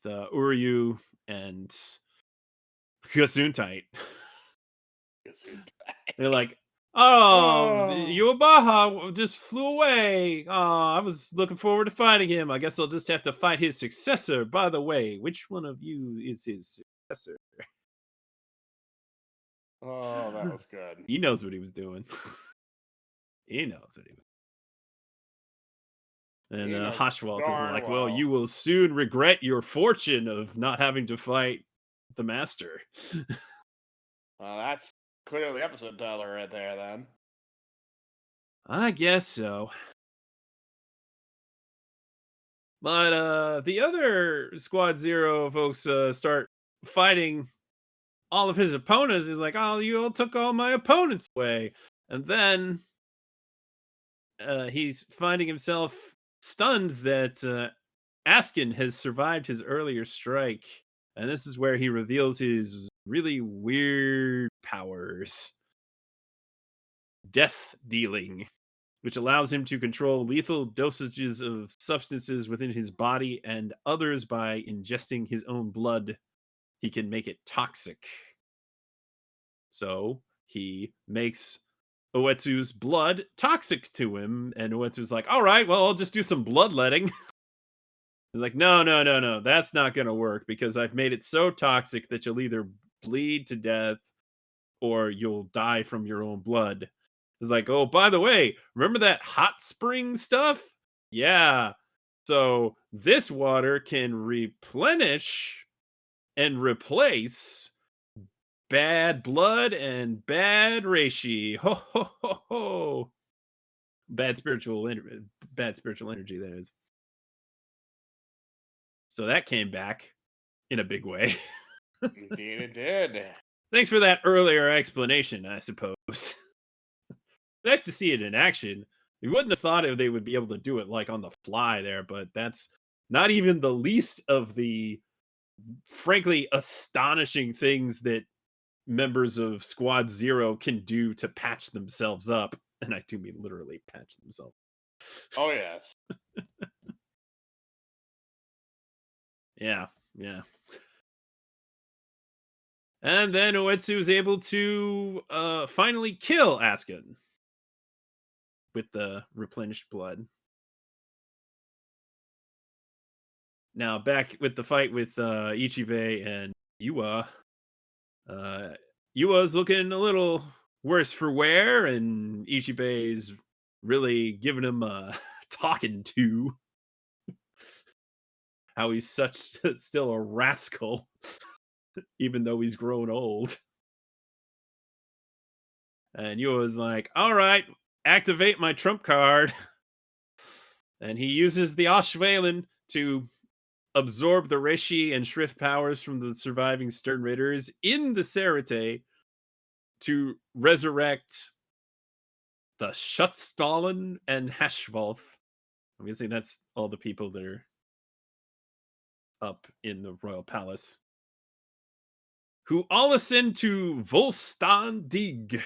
Uryu and Gesundheit. They're like, oh, Yuabaha just flew away. I was looking forward to fighting him. I guess I'll just have to fight his successor. By the way, which one of you is his successor? Oh, that was good. He knows what he was doing. He knows what he was. And Hashwalt is like, well, you will soon regret your fortune of not having to fight the master. Well, that's clearly episode title right there, then. I guess so. But the other Squad Zero folks start fighting all of his opponents. He's like, "Oh, you all took all my opponents away," and then he's finding himself stunned that Askin has survived his earlier strike, and this is where he reveals his really weird powers. Death dealing, which allows him to control lethal dosages of substances within his body and others by ingesting his own blood. He can make it toxic. So he makes Uetsu's blood toxic to him, and Uetsu's like, all right, well, I'll just do some bloodletting. He's like, no, that's not going to work because I've made it so toxic that you'll either bleed to death or you'll die from your own blood. It's like, oh, by the way, remember that hot spring stuff? Yeah. So this water can replenish and replace bad blood and bad reishi. Ho ho ho ho. Bad spiritual energy, that is. So that came back in a big way. Indeed, it did. Thanks for that earlier explanation, I suppose. Nice to see it in action. You wouldn't have thought they would be able to do it like on the fly there, but that's not even the least of the frankly astonishing things that members of Squad Zero can do to patch themselves up. And I do mean literally patch themselves. Oh, yes. Yeah. And then Uetsu is able to finally kill Askin with the replenished blood. Now back with the fight with Ichibe and Yua. Yua's looking a little worse for wear, and Ichibe's really giving him a talking to. How he's still a rascal, even though he's grown old. And Yua's like, all right, activate my trump card. And he uses the Ashvalen to absorb the Reishi and Shrift powers from the surviving Stern Raiders in the Serite to resurrect the Schutzstallen and Hashwolf. I'm guessing that's all the people that are up in the royal palace, who all ascend to Volstan Dig.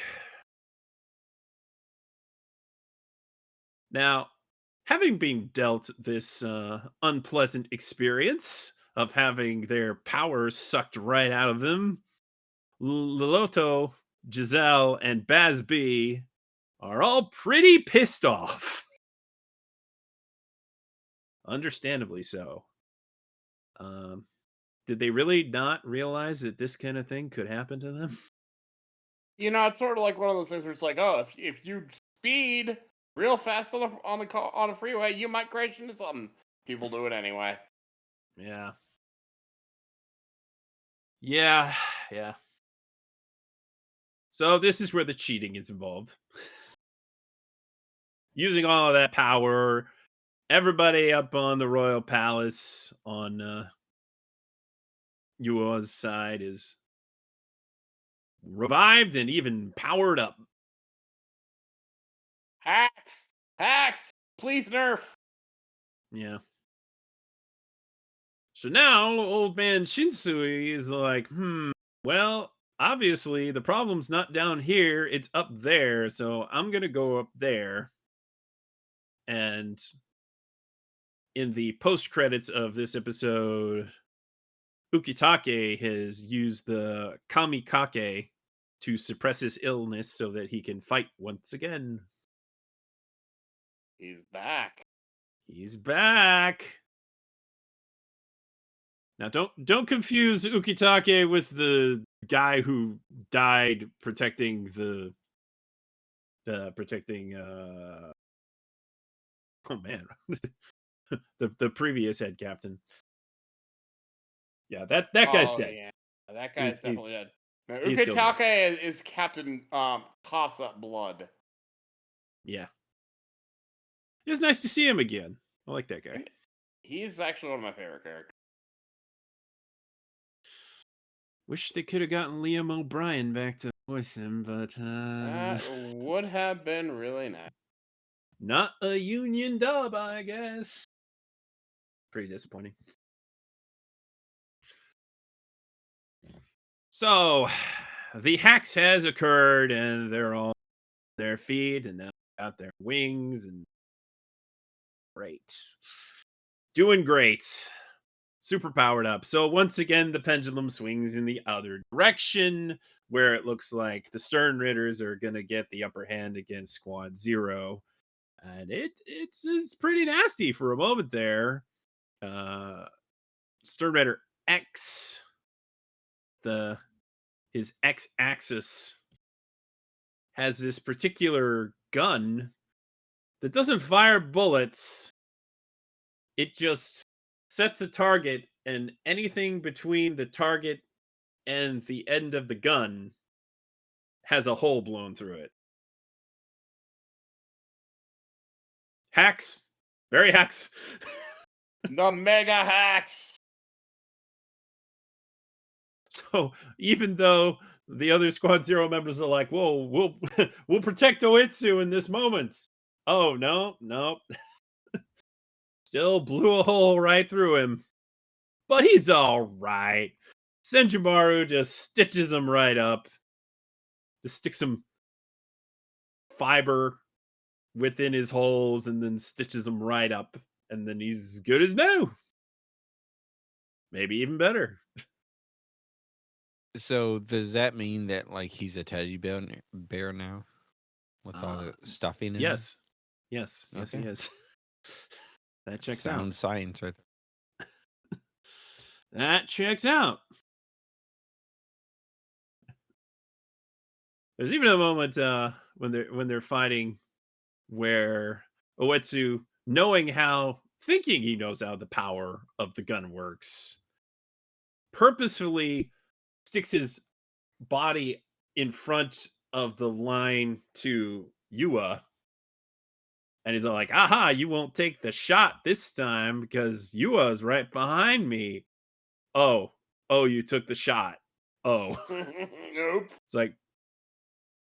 Now, having been dealt this unpleasant experience of having their powers sucked right out of them, Loloto, Giselle, and Baz B are all pretty pissed off. Understandably so. Did they really not realize that this kind of thing could happen to them? You know, it's sort of like one of those things where it's like, oh, if you speed real fast on a freeway, you might crash into something. People do it anyway. Yeah. So this is where the cheating is involved. Using all of that power, everybody up on the royal palace on Yua's side is revived and even powered up. Hacks, please nerf. Yeah. So now old man Shinsui is like, well, obviously the problem's not down here, it's up there, so I'm gonna go up there. And in the post credits of this episode, Ukitake has used the Kamikake to suppress his illness so that he can fight once again. He's back. Now don't confuse Ukitake with the guy who died protecting oh man. the previous head captain. Yeah, that guy's dead. Yeah. That guy's definitely dead. Now, he's still dead. Ukitake is Captain Toss Up Blood. Yeah. It's nice to see him again. I like that guy. He's actually one of my favorite characters. Wish they could have gotten Liam O'Brien back to voice him, but That would have been really nice. not a union dub, I guess. Pretty disappointing. So, the hacks has occurred, and they're all on their feet, and now got their wings, and great. Doing great. Super powered up. So once again, the pendulum swings in the other direction, where it looks like the Stern Ritters are gonna get the upper hand against Squad Zero, and it's pretty nasty for a moment there. Stern Ritter X, his X axis has this particular gun that doesn't fire bullets. It just sets a target, and anything between the target and the end of the gun has a hole blown through it. Hacks. Very hacks. The mega hacks. So even though the other Squad Zero members are like, whoa, we'll protect Oitsu in this moment. Oh, no. Still blew a hole right through him. But he's all right. Senjumaru just stitches him right up. Just sticks some fiber within his holes and then stitches them right up. And then he's as good as new. Maybe even better. So does that mean that like he's a teddy bear now, with all the stuffing in Yes, he Okay. is. That there? checks Sound out. science right there. That checks out. There's even a moment when they're fighting where Oetsu, thinking he knows how the power of the gun works, purposefully sticks his body in front of the line to Yua, and he's all like, aha, you won't take the shot this time because Yua's right behind me. Oh, you took the shot. Oh. Nope. It's like,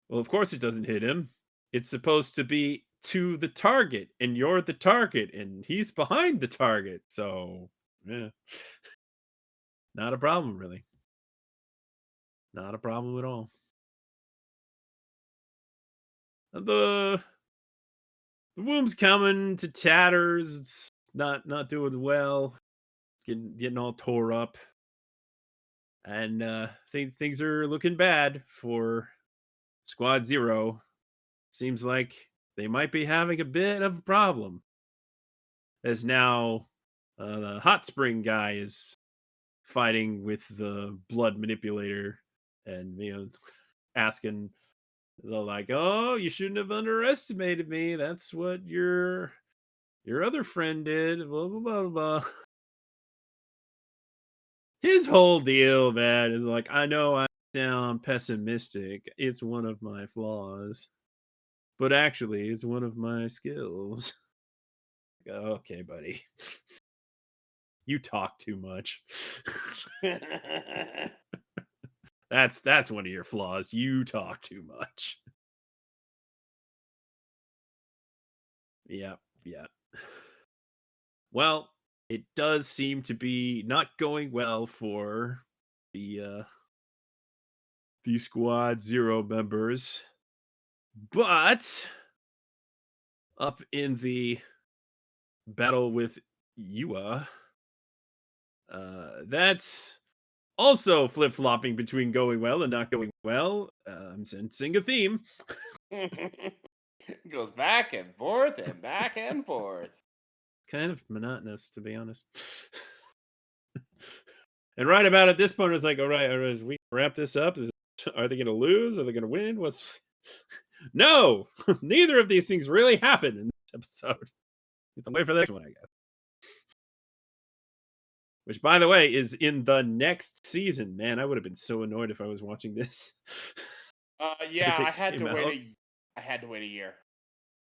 well, of course it doesn't hit him. It's supposed to be to the target, and you're the target, and he's behind the target. So, yeah. Not a problem, really. Not a problem at all. The womb's coming to tatters. It's not doing well. Getting all tore up. And things are looking bad for Squad Zero. Seems like they might be having a bit of a problem. As now the hot spring guy is fighting with the blood manipulator, and asking, they're like, oh, you shouldn't have underestimated me. That's what your other friend did. Blah blah blah blah. His whole deal, man, is like, I know I sound pessimistic. It's one of my flaws, but actually, it's one of my skills. Okay, buddy. You talk too much. That's one of your flaws. You talk too much. Yeah. Well, it does seem to be not going well for the Squad Zero members, but up in the battle with Yua, that's also flip-flopping between going well and not going well. I'm sensing a theme. It goes back and forth and back and forth. Kind of monotonous, to be honest. And right about at this point, it's like, all right, as we wrap this up, are they going to lose? Are they going to win? No, neither of these things really happened in this episode. You have to wait for the next one, I guess. Which, by the way, is in the next season. Man, I would have been so annoyed if I was watching this. Yeah, As it I had came to out. wait a year.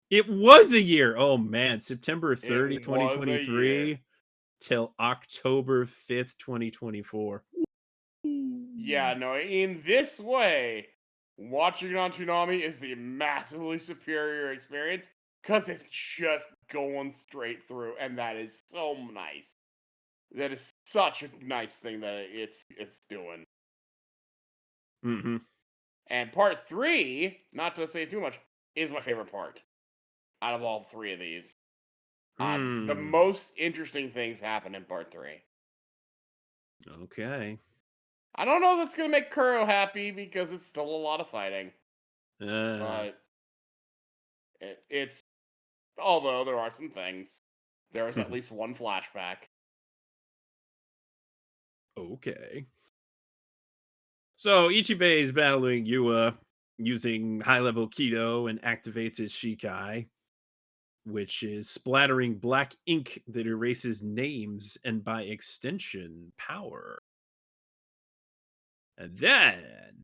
It was a year. Oh man, September 30th, It was a 2023 year. till October 5th, 2024. Yeah, no, in this way, watching it on Toonami is the massively superior experience because it's just going straight through, and that is so nice. That is such a nice thing that it's doing. Mm-hmm. And part 3, not to say too much, is my favorite part out of all 3 of these. The most interesting things happen in part 3. Okay. I don't know if that's gonna make Kuro happy because it's still a lot of fighting, Uh, but it's although there are some things, there is at least one flashback. okay. So Ichibei is battling Yua using high-level Kido and activates his Shikai, which is splattering black ink that erases names and by extension power. And then,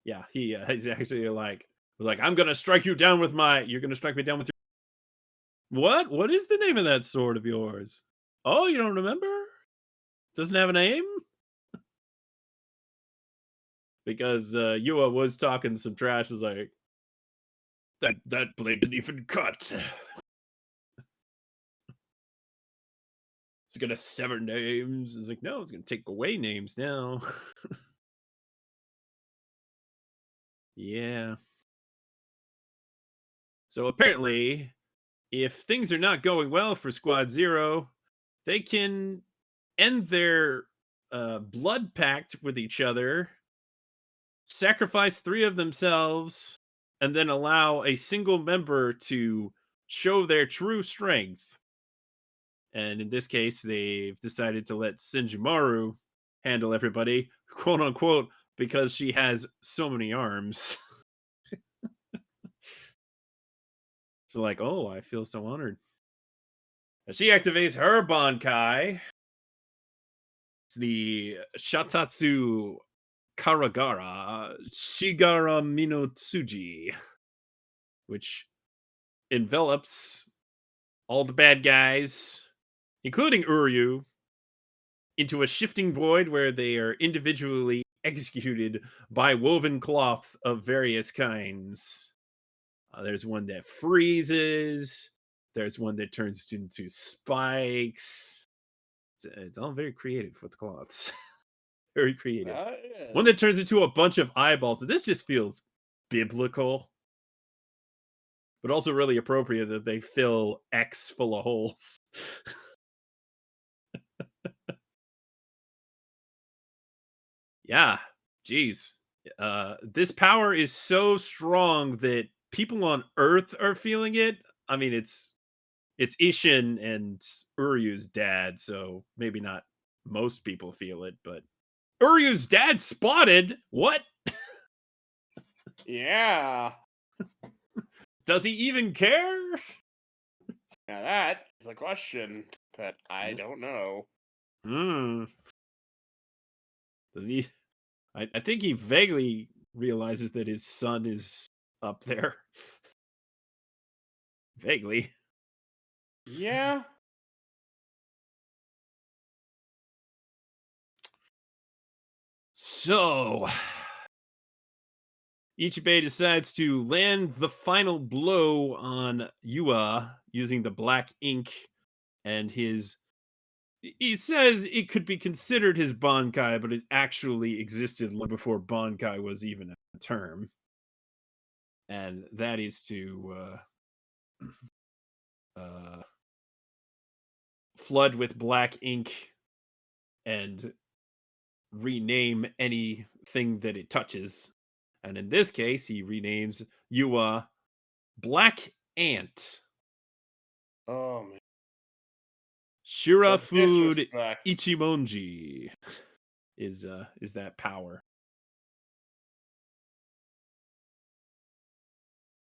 yeah, he's actually like, I'm gonna strike you down with my. You're gonna strike me down with your. What? What is the name of that sword of yours? Oh, you don't remember? Doesn't have a name? Because Yua was talking some trash. Was like, that blade isn't even cut. It's gonna sever names. It's like, no, it's gonna take away names now. Yeah. So apparently, if things are not going well for Squad Zero, they can end their blood pact with each other, sacrifice 3 of themselves, and then allow a single member to show their true strength. And in this case, they've decided to let Senjumaru handle everybody, quote unquote, because she has so many arms. So like, oh, I feel so honored. And she activates her Bankai. It's the Shatatsu Karagara Shigara Minotsuji, which envelops all the bad guys, including Uryu, into a shifting void where they are individually executed by woven cloths of various kinds. There's one that freezes. There's one that turns into spikes. It's all very creative with the cloths. Very creative. One that turns into a bunch of eyeballs. So this just feels biblical, but also really appropriate that they fill X full of holes. Yeah, geez. This power is so strong that people on Earth are feeling it. I mean, it's Ishin and Uryu's dad, so maybe not most people feel it, but Uryu's dad spotted. What? Yeah. Does he even care? Now that is a question that I don't know. Does he? I think he vaguely realizes that his son is up there. Vaguely. Yeah. So, Ichibei decides to land the final blow on Yua using the black ink and his. He says it could be considered his Bankai, but it actually existed long before Bankai was even a term. And that is to flood with black ink and rename anything that it touches. And in this case, he renames Yua Black Ant. Oh man. Shira The Food disrespect. Ichimonji is that power.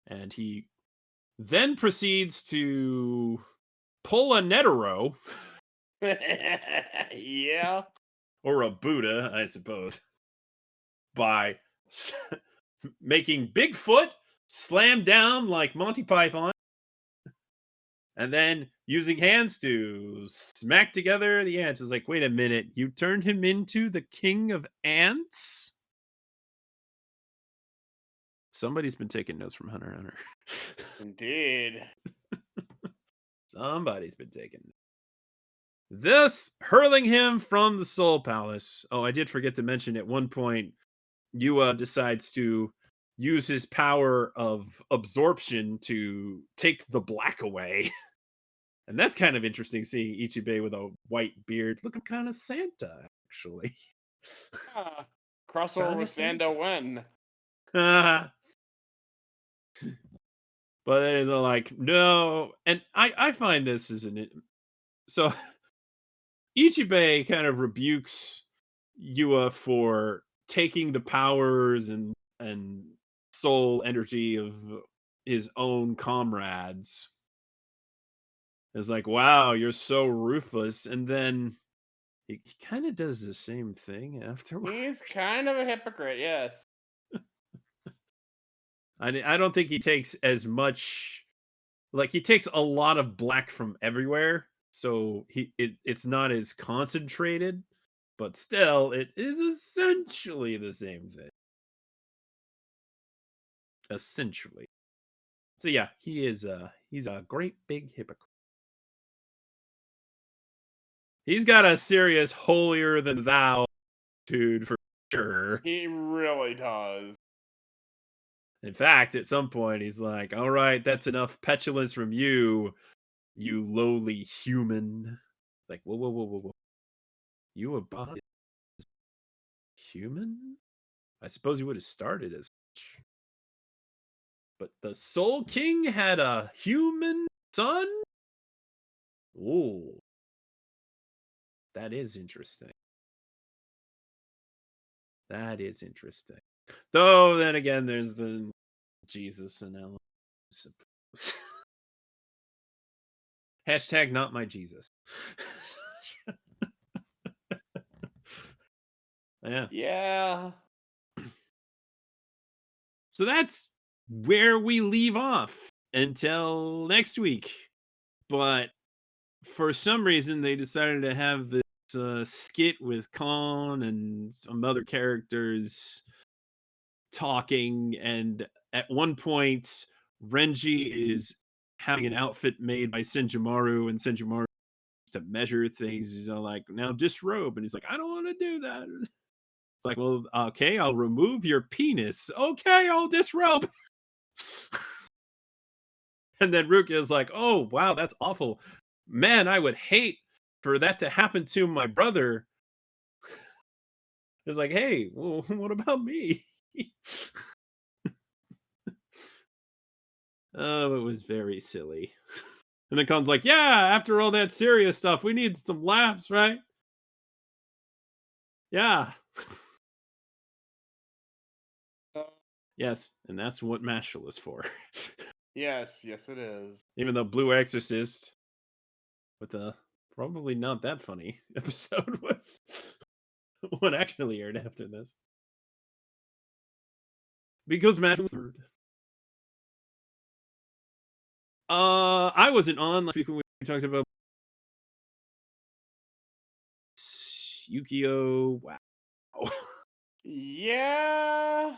And he then proceeds to pull a Netero. Yeah. Or a Buddha, I suppose, by making Bigfoot slam down like Monty Python And then using hands to smack together the ants. It's like, wait a minute, you turned him into the king of ants? Somebody's been taking notes from Hunter x Hunter. Indeed. Somebody's been taking notes. Thus hurling him from the Soul Palace. Oh, I did forget to mention at one point, Yua decides to use his power of absorption to take the black away. And that's kind of interesting, seeing Ichibei with a white beard, looking kind of Santa, actually. Ah, crossover Kinda with Santa. Sando Wen. But it is like, no. And I find this is so Ichibei kind of rebukes Yua for taking the powers and soul energy of his own comrades. It's like, wow, you're so ruthless. And then he kind of does the same thing afterwards. He's kind of a hypocrite, yes. I don't think he takes as much, like he takes a lot of black from everywhere, so it's not as concentrated, but still it is essentially the same thing. Essentially. So yeah, he's a great big hypocrite. He's got a serious holier than thou attitude for sure. He really does. In fact, at some point, he's like, all right, that's enough petulance from you, you lowly human. Like, whoa, whoa, whoa, whoa, whoa. You a bot human? I suppose he would have started as such. But the Soul King had a human son? Ooh. That is interesting. That is interesting. Though, then again, there's the Jesus analogy, I suppose. Hashtag not my Jesus. Yeah. Yeah. So that's where we leave off until next week. But for some reason, they decided to have this skit with Khan and some other characters talking. And at one point, Renji is having an outfit made by Senjumaru, and Senjumaru to measure things. He's all like, now disrobe. And he's like, I don't want to do that. It's like, well, okay, I'll remove your penis. Okay, I'll disrobe. And then Rukia is like, oh, wow, that's awful. Man, I would hate for that to happen to my brother. It's like, hey, well, what about me? Oh, it was very silly. And then Khan's like, yeah, after all that serious stuff, we need some laughs, right? Yeah. Yes, and that's what Mashle is for. Yes, yes, it is. Even though Blue Exorcist, with the probably not that funny episode, was what actually aired after this. Because Mashle was third. I wasn't on last week when we talked about Yukio. Wow. Yeah.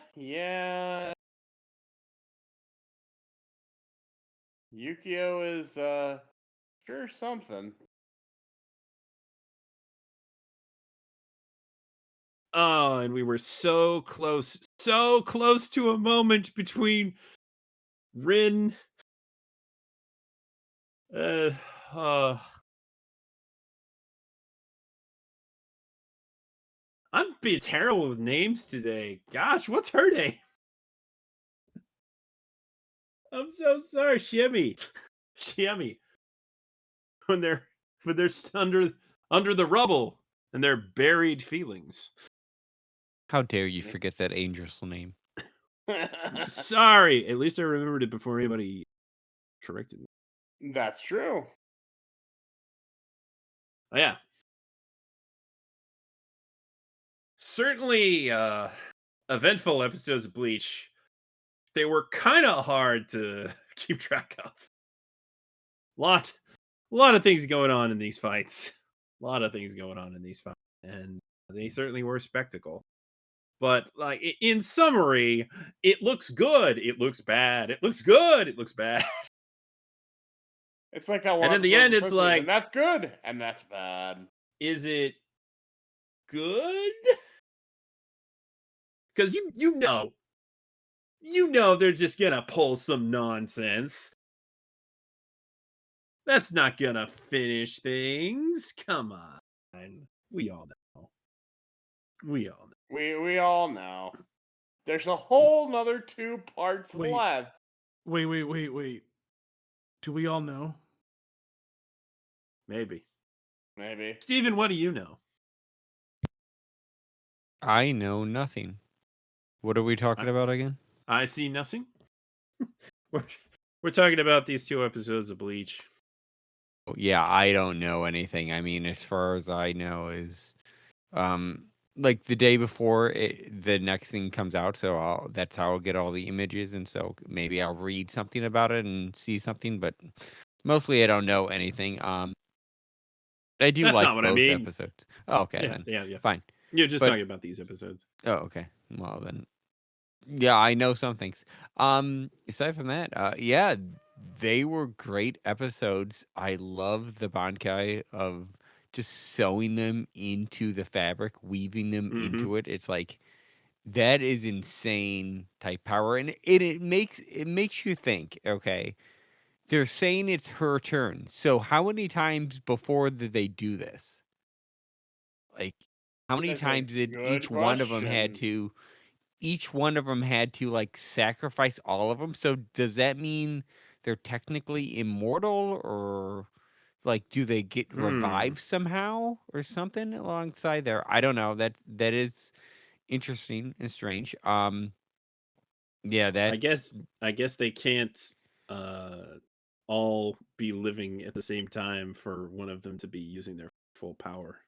Yukio is sure something. Oh, and we were so close to a moment between Rin. I'm being terrible with names today. Gosh, what's her name? I'm so sorry, Shimmy. When they're under the rubble and their buried feelings. How dare you forget that angel's name? Sorry. At least I remembered it before anybody corrected me. That's true. Oh, yeah. Certainly eventful episodes of Bleach. They were kind of hard to keep track of. lot of things going on in these fights. A lot of things going on in these fights, and they certainly were spectacle. But like in summary, it looks good, it looks bad, it looks good, it looks bad. It's like that one And in the episode end, of it's The Simpsons, like, and that's good, and that's bad. is it good? Because you know they're just gonna pull some nonsense. That's not gonna finish things. Come on. We all know. We all know. We all know. There's a whole nother 2 parts Wait. left. Wait. Do we all know? Maybe. Maybe. Steven, what do you know? I know nothing. What are we talking about again? I see nothing. We're talking about these 2 episodes of Bleach. Yeah, I don't know anything. I mean, as far as I know is like the day before the next thing comes out, so that's how I'll get all the images, and so maybe I'll read something about it and see something, but mostly I don't know anything. I do That's like not what I both mean. episodes. Oh, okay, Yeah, then. yeah. Fine. You're just But- talking about these episodes. Oh, okay. Well, then. Yeah, I know some things. Aside from that, yeah, they were great episodes. I love the Bankai of just sewing them into the fabric, weaving them Mhm. into it. It's like that is insane type power, and it makes you think. Okay, they're saying it's her turn. So how many times before did they do this? Like, how many That's a times did good each one of them question. had to like sacrifice all of them? So does that mean they're technically immortal, or like do they get revived somehow or something alongside there? I don't know. That is interesting and strange. Yeah, I that guess they can't all be living at the same time for one of them to be using their full power.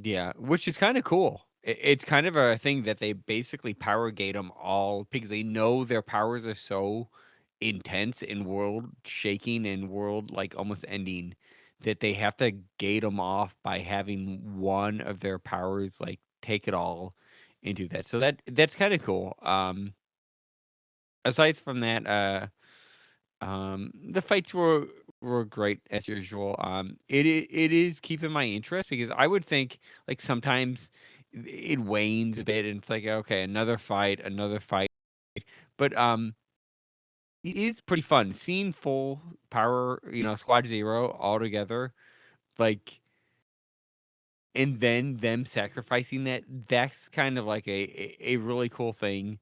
yeah, which is kind of cool. It's kind of a thing that they basically power gate them all because they know their powers are so intense and world shaking and world like almost ending that they have to gate them off by having one of their powers like take it all into that. So that's kind of cool. Aside from that, the fights were great as usual. It is keeping my interest because I would think like sometimes it wanes a bit and it's like okay, another fight. But it is pretty fun seeing full power, Squad Zero all together, like, and then them sacrificing that. That's kind of like a really cool thing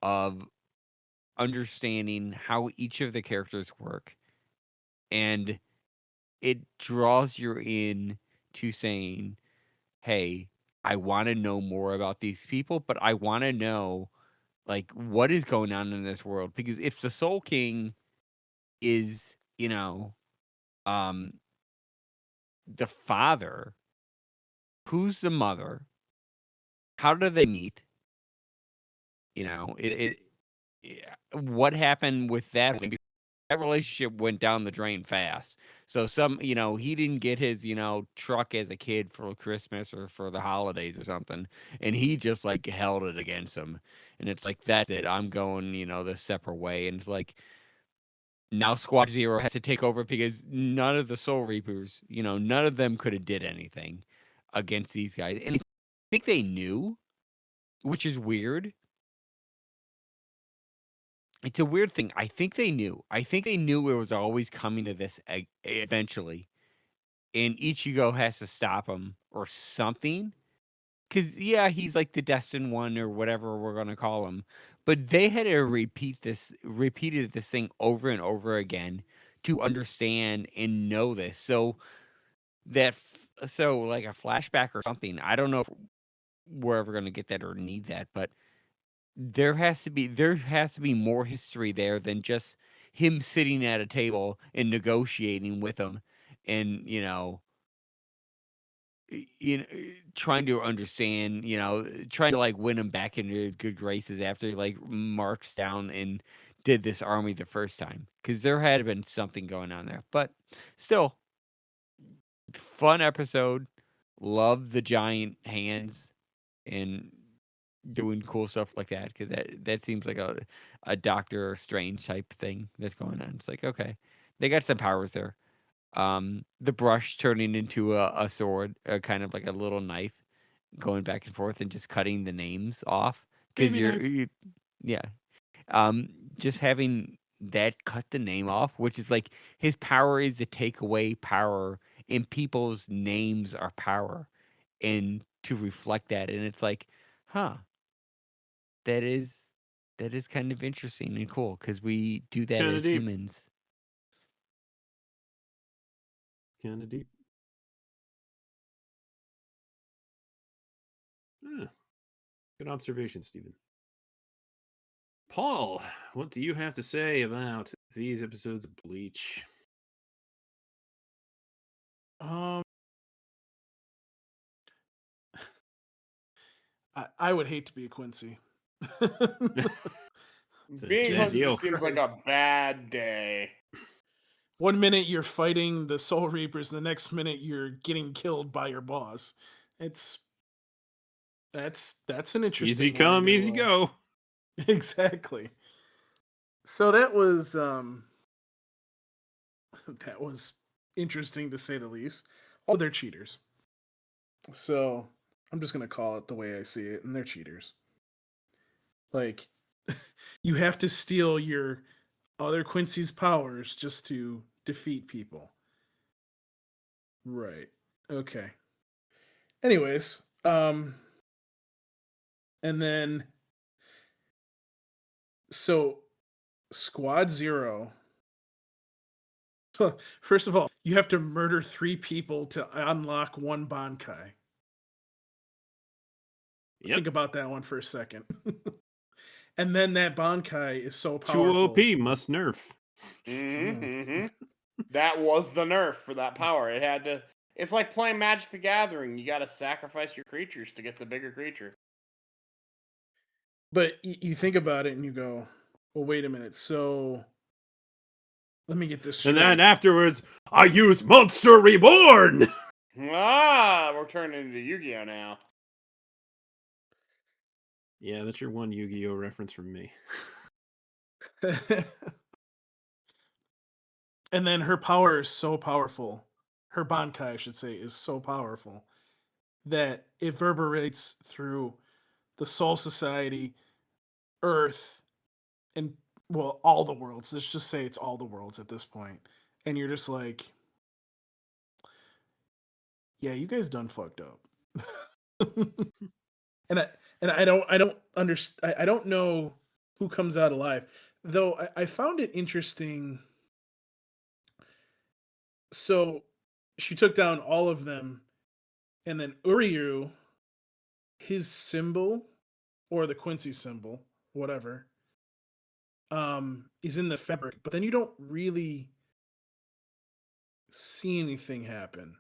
of understanding how each of the characters work, and it draws you in to saying, "Hey, I want to know more about these people, but I want to know like what is going on in this world because if the Soul King is, um the father, who's the mother? How do they meet? What happened with that? That relationship went down the drain fast. So he didn't get his, truck as a kid for Christmas or for the holidays or something, and he just like held it against him. And it's like that's it. I'm going, this separate way. And it's like now Squad Zero has to take over because none of the Soul Reapers, none of them could have did anything against these guys. And I think they knew, which is weird. It's a weird thing. I think they knew. I think they knew it was always coming to this eventually, and Ichigo has to stop him or something. Because yeah, he's like the destined one or whatever we're gonna call him. But they had to repeated this thing over and over again to understand and know this. So like a flashback or something. I don't know if we're ever gonna get that or need that, but there has to be more history there than just him sitting at a table and negotiating with them and trying to understand, trying to like win him back into his good graces after he like marched down and did this army the first time, because there had been something going on there. But still, fun episode. Love the giant hands and doing cool stuff like that, because that seems like a Doctor Strange type thing that's going on. It's like, okay, they got some powers there. The brush turning into a sword, kind of like a little knife, going back and forth and just cutting the names off, because Baby knife. yeah, just having that cut the name off, which is like his power is to take away power, and people's names are power, and to reflect that, and it's like, huh, that is kind of interesting and cool, because we do that Kinda as deep. humans. Kind of deep. Yeah. Good observation, Stephen. Paul, what do you have to say about these episodes of Bleach? I would hate to be a Quincy. It's a Being bad Quincy deal. seems like a bad day. One minute you're fighting the Soul Reapers, the next minute you're getting killed by your boss. That's an interesting Easy one come, to, easy go. Exactly. So that was interesting to say the least. Oh, they're cheaters. So I'm just gonna call it the way I see it, and they're cheaters. Like, you have to steal your other Quincy's powers just to defeat people. Right. Okay. Anyways, and then so Squad Zero. First of all, you have to murder 3 people to unlock 1 Bankai. Yep. Think about that one for a second. And then that Bankai is so 2 powerful. OP must nerf. That was the nerf for that power. It had to. It's like playing Magic the Gathering. You got to sacrifice your creatures to get the bigger creature. But you think about it and you go, well, wait a minute. So let me get this straight. And then afterwards, I use Monster Reborn! Ah, we're turning into Yu-Gi-Oh now. Yeah, that's your one Yu-Gi-Oh reference from me. And then her power is so powerful. Her Bankai, I should say, is so powerful that it reverberates through the Soul Society, Earth, and, well, all the worlds. Let's just say it's all the worlds at this point. And you're just like, yeah, you guys done fucked up. and I don't understand. I don't know who comes out alive, though. I found it interesting. So she took down all of them, and then Uryu, his symbol, or the Quincy symbol, whatever, is in the fabric. But then you don't really see anything happen.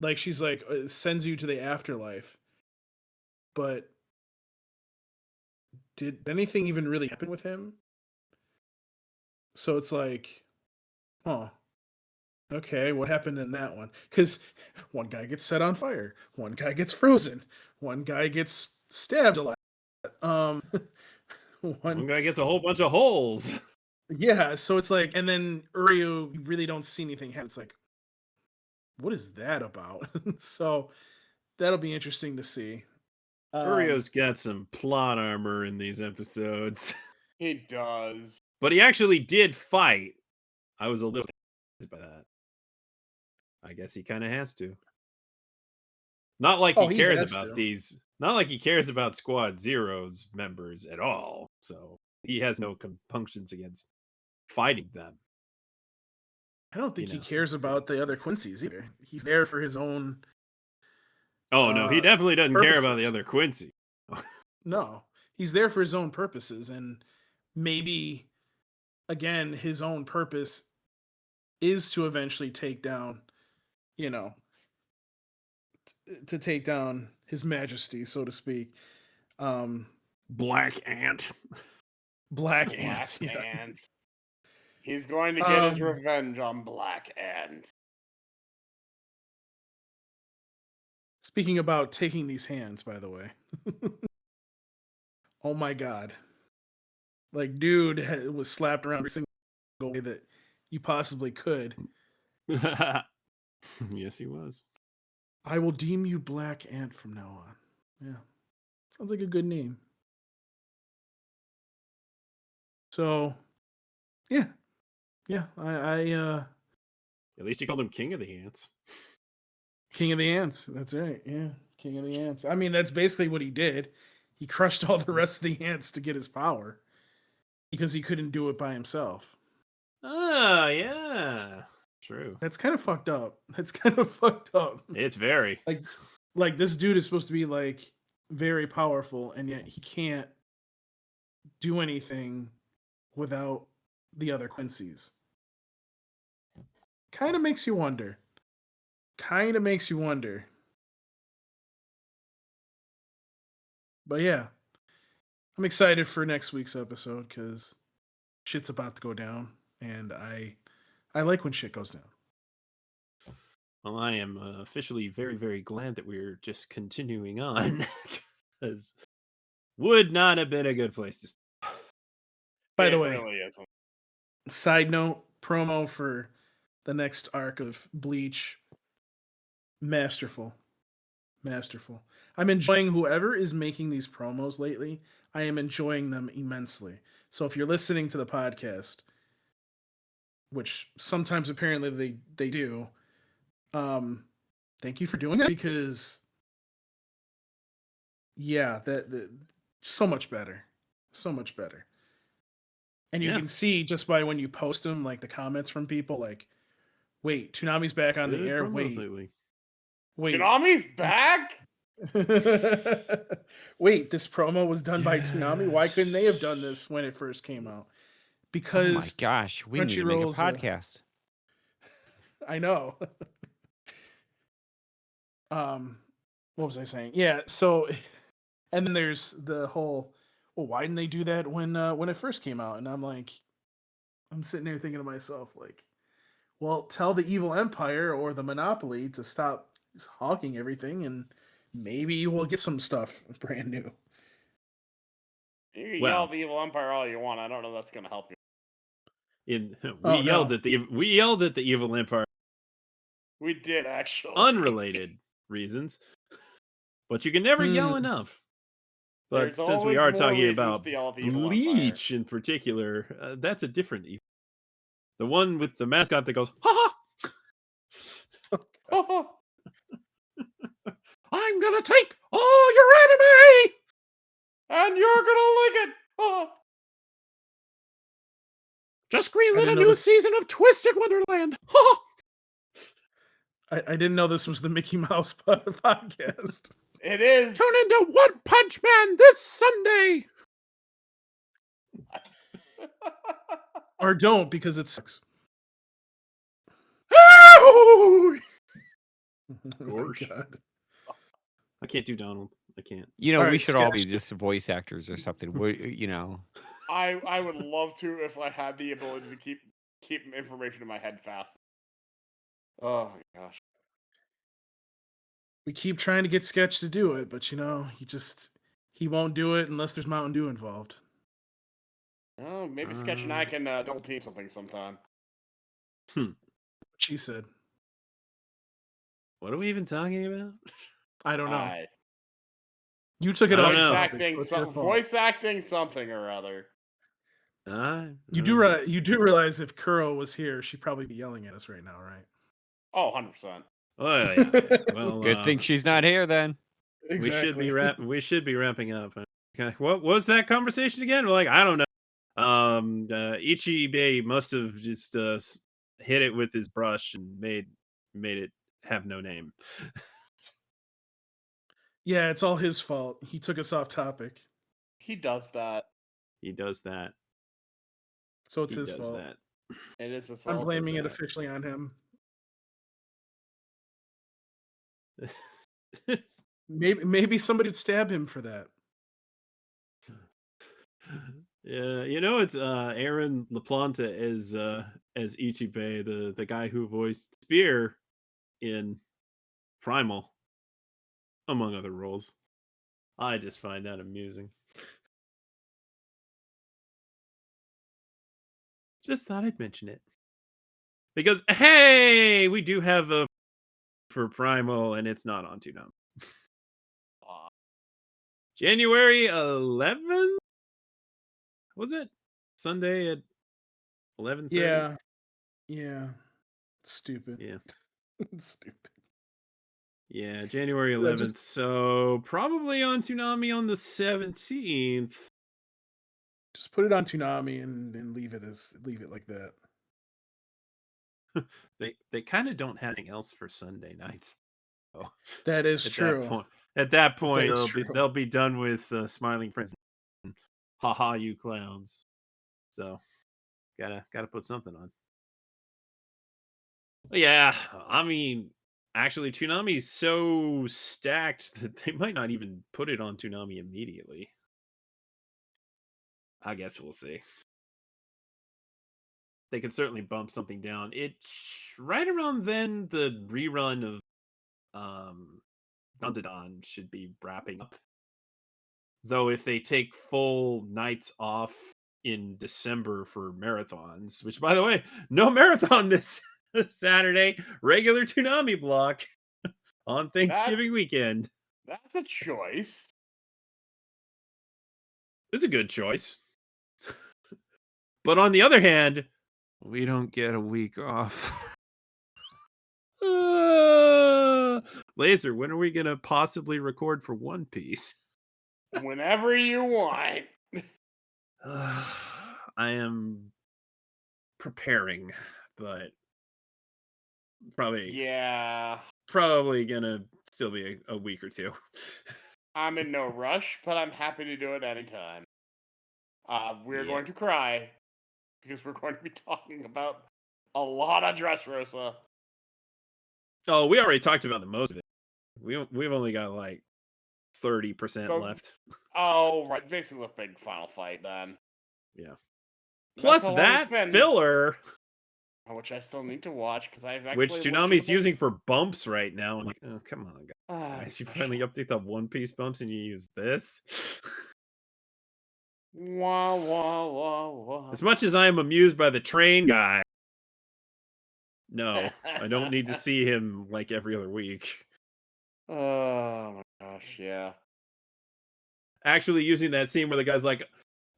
Like, she's like, sends you to the afterlife, but did anything even really happen with him? So it's like, huh, okay, what happened in that one? Because one guy gets set on fire, one guy gets frozen, one guy gets stabbed a lot. One guy gets a whole bunch of holes. Yeah, so it's like, and then Uryu, you really don't see anything happen. It's like, what is that about? So that'll be interesting to see. Urio's got some plot armor in these episodes. He does. But he actually did fight. I was a little surprised by that. I guess he kind of has to. Not like he cares about these. Not like he cares about Squad Zero's members at all. So he has no compunctions against fighting them. I don't think he cares about the other Quincy's either. He's there for his own. Oh no, he definitely doesn't care about the purposes. other Quincy. No, he's there for his own purposes, and maybe, again, his own purpose is to eventually take down, to take down His Majesty, so to speak. Black Ant. Black Black Ants. Yeah. Ant. He's going to get his revenge on Black Ant. Speaking about taking these hands, by the way. Oh my god. Like, dude was slapped around every single way that you possibly could. Yes, he was. I will deem you Black Ant from now on. Yeah. Sounds like a good name. So, yeah. Yeah, At least you called him King of the Ants. King of the Ants. That's right. Yeah, King of the Ants. I mean, that's basically what he did. He crushed all the rest of the ants to get his power because he couldn't do it by himself. Oh, yeah. True. That's kind of fucked up. That's kind of fucked up. It's very. Like this dude is supposed to be like very powerful, and yet he can't do anything without the other Quincy's. Kind of makes you wonder. But yeah, I'm excited for next week's episode because shit's about to go down, and I like when shit goes down. Well, I am officially very, very glad that we're just continuing on because would not have been a good place to start. By the It way, really isn't. side note, promo for the next arc of Bleach. Masterful. I'm enjoying whoever is making these promos lately. I am enjoying them immensely. So if you're listening to the podcast, which sometimes apparently they do, thank you for doing that because yeah, that so much better. And you Yeah. can see just by when you post them, like the comments from people, like, wait, Toonami's back on the Good air. promos lately. Wait. Konami's back? Wait, this promo was done by Toonami? Why couldn't they have done this when it first came out? Because Oh my gosh, we need to make a Crunchyroll's, podcast. I know. What was I saying? Yeah, so and then there's the whole, well, why didn't they do that when it first came out? And I'm like, I'm sitting there thinking to myself, like, well, tell the evil empire or the monopoly to stop hawking everything, and maybe you will get some stuff brand new. You can Well. yell at the evil empire all you want. I don't know if that's going to help you. We yelled at the evil empire. We did, actually. Unrelated reasons, but you can never yell enough. But There's since we always are more talking reasons about to yell at the evil Bleach in particular, that's a different evil. The one with the mascot that goes, ha ha! I'm gonna take all your enemy! And you're gonna lick it! Just greenlit a didn't know new this- season of Twisted Wonderland! Ha! I didn't know this was the Mickey Mouse podcast. It is! Turn into One Punch Man this Sunday! Or don't, because it sucks. Oh my Gosh. God. I can't do Donald. I can't. You know, All we right, should all be Sketch. just voice actors or something. You know, I would love to if I had the ability to keep information in my head fast. Oh my gosh. We keep trying to get Sketch to do it, but he won't do it unless there's Mountain Dew involved. Oh, maybe Sketch and I can double team something sometime. She said. What are we even talking about? I don't know. I- You took it I off. don't know. topic, so it's your fault. Voice acting something or other. You do realize if Kuro was here, she'd probably be yelling at us right now, right? Oh, 100%. Oh, yeah. Well, good thing she's not here then. We should be wrapping up. Okay. What was that conversation again? We're like, I don't know. Ichibei must have just hit it with his brush and made it have no name. Yeah, it's all his fault. He took us off topic, He does that. He does that. so it's He his does fault. It is his I'm fault, blaming is it that. officially on him. that. Maybe somebody would stab him for that. Yeah, it's Aaron LaPlanta as Ichibei, the guy who voiced Spear in Primal, among other roles. I just find that amusing. Just thought I'd mention it. Because hey, we do have a for Primal and it's not on Toonami. January 11th? Was it? Sunday at 11:30? Yeah. Yeah. Stupid. Yeah. Stupid. Yeah, January Yeah, 11th. So probably on Toonami on the 17th. Just put it on Toonami and leave it like that. They kind of don't have anything else for Sunday nights. So That is true. At that point, is true. they'll be done with Smiling Friends. Haha, you clowns. So gotta put something on. Yeah, I mean, actually, Toonami's so stacked that they might not even put it on Toonami immediately. I guess we'll see. They could certainly bump something down. It's right around then the rerun of Dun should be wrapping up. Though if they take full nights off in December for marathons, which by the way, no marathon this Saturday, regular Toonami block on Thanksgiving weekend. That's a choice. It's a good choice. But on the other hand, we don't get a week off. Laser, when are we going to possibly record for One Piece? Whenever you want. I am preparing, but probably gonna still be a week or two. I'm in no rush, but I'm happy to do it anytime. We're Yeah. going to cry because we're going to be talking about a lot of Dressrosa. Oh, we already talked about the most of it. We've only got like 30% left. Oh, right. Basically the big final fight then. Yeah. Plus how long that it's been. filler, which I still need to watch because I've actually which Toonami's using for bumps right now. I'm like, oh, come on, guys. You finally update the One Piece bumps and you use this? Wah, wah, wah, wah. As much as I am amused by the train guy, no, I don't need to see him like every other week. Oh my gosh, yeah. Actually using that scene where the guy's like,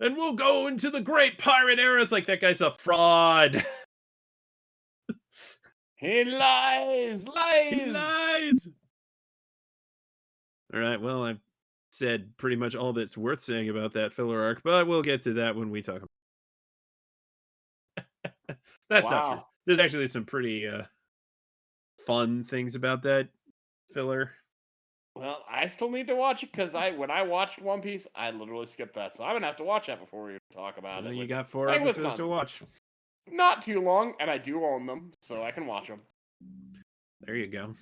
and we'll go into the great pirate era. It's like, that guy's a fraud. He lies! He lies! All right, well, I've said pretty much all that's worth saying about that filler arc, but we'll get to that when we talk about That's not true. There's actually some pretty fun things about that filler. Well, I still need to watch it because when I watched One Piece, I literally skipped that. So I'm going to have to watch that before we talk about it. You got 4 episodes to watch. Not too long, and I do own them, so I can watch them. There you go.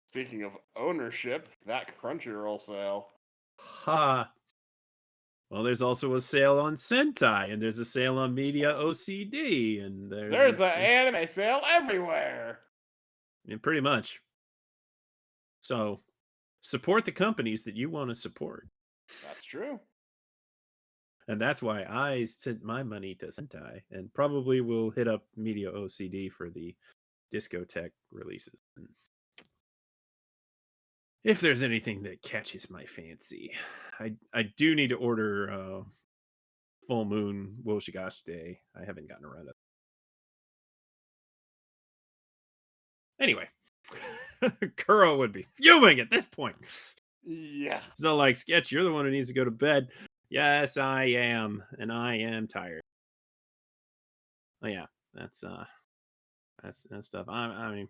Speaking of ownership, that Crunchyroll sale. Ha! Well, there's also a sale on Sentai, and there's a sale on Media OCD, and there's an anime sale everywhere. Yeah, pretty much. So, support the companies that you want to support. That's true. And that's why I sent my money to Sentai, and probably will hit up Media OCD for the Discotheque releases. If there's anything that catches my fancy. I do need to order Full Moon Woshigash Day. I haven't gotten around to it. Anyway, Kuro would be fuming at this point. Yeah. So like, Sketch, you're the one who needs to go to bed. Yes, I am, and I am tired. Oh yeah, that's stuff. I mean,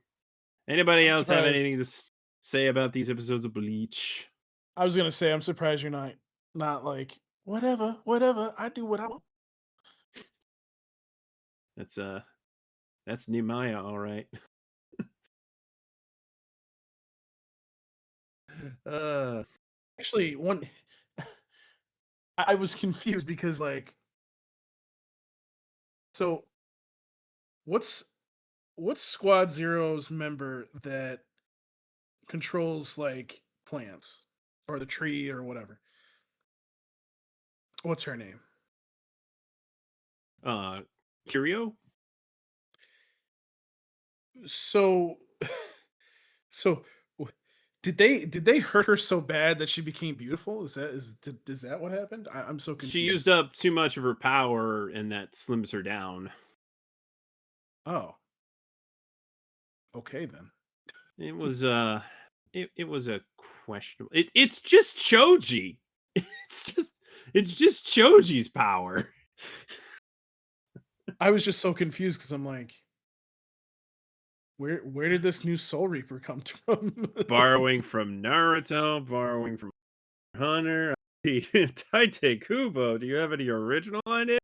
anybody else have anything to say about these episodes of Bleach? I was gonna say, I'm surprised you're not like whatever. I do what I want. That's Nehemiah, all right. Actually, I was confused because like So what's Squad Zero's member that controls like plants or the tree or whatever? What's her name? Curio? So so did they hurt her so bad that she became beautiful? Is that what happened? I'm so confused. She used up too much of her power, and that slims her down. Oh. Okay then. It was it was a questionable. It's just Choji. It's just Choji's power. I was just so confused because I'm like, where did this new Soul Reaper come from? Borrowing from Naruto, borrowing from Hunter. Taite Kubo, do you have any original idea?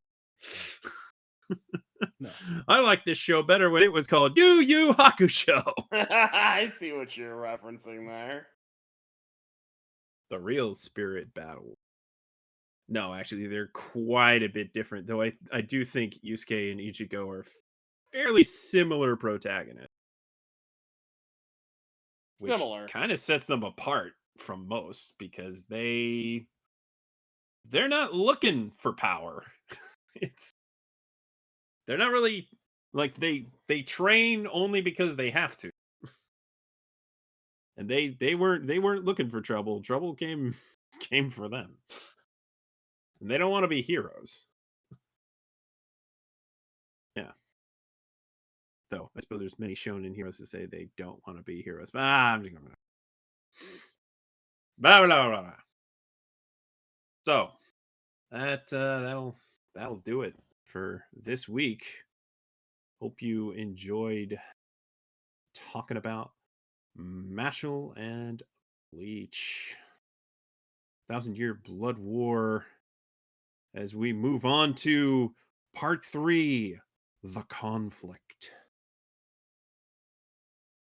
No. I like this show better when it was called Yu Yu Hakusho. I see what you're referencing there. The real spirit battle. No, actually, they're quite a bit different. Though I do think Yusuke and Ichigo are fairly similar protagonists. Which Similar. kind of sets them apart from most because they're not looking for power. They're not really like they train only because they have to. And they weren't looking for trouble. Trouble came for them. And they don't want to be heroes. Yeah. Though I suppose there's many shonen heroes who say they don't want to be heroes. But I'm just gonna blah blah blah blah. So that'll do it for this week. Hope you enjoyed talking about Mashle and Bleach. 1,000-Year Blood War. As we move on to part 3, the conflict.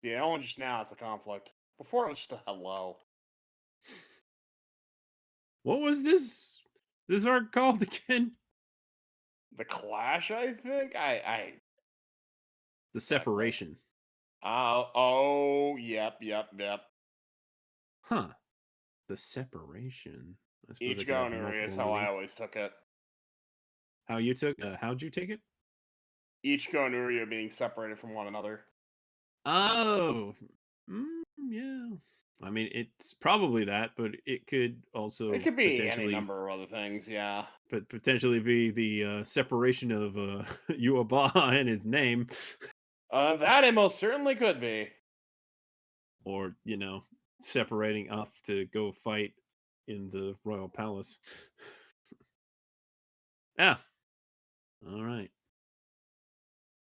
Yeah, only just now it's a conflict. Before it was just a hello. What was this arc called again? The Clash, I think? The Separation. Yep. Huh. The Separation. I suppose I could have Ichigo is multiple how I meanings. always took it. How'd you take it? Ichigo and Uryu being separated from one another. Oh. Yeah. I mean, it's probably that, but it could also It could be any potentially number of other things, yeah. but potentially be the separation of Yuaba and his name, That it most certainly could be. or separating off to go fight in the royal palace. Yeah. All right.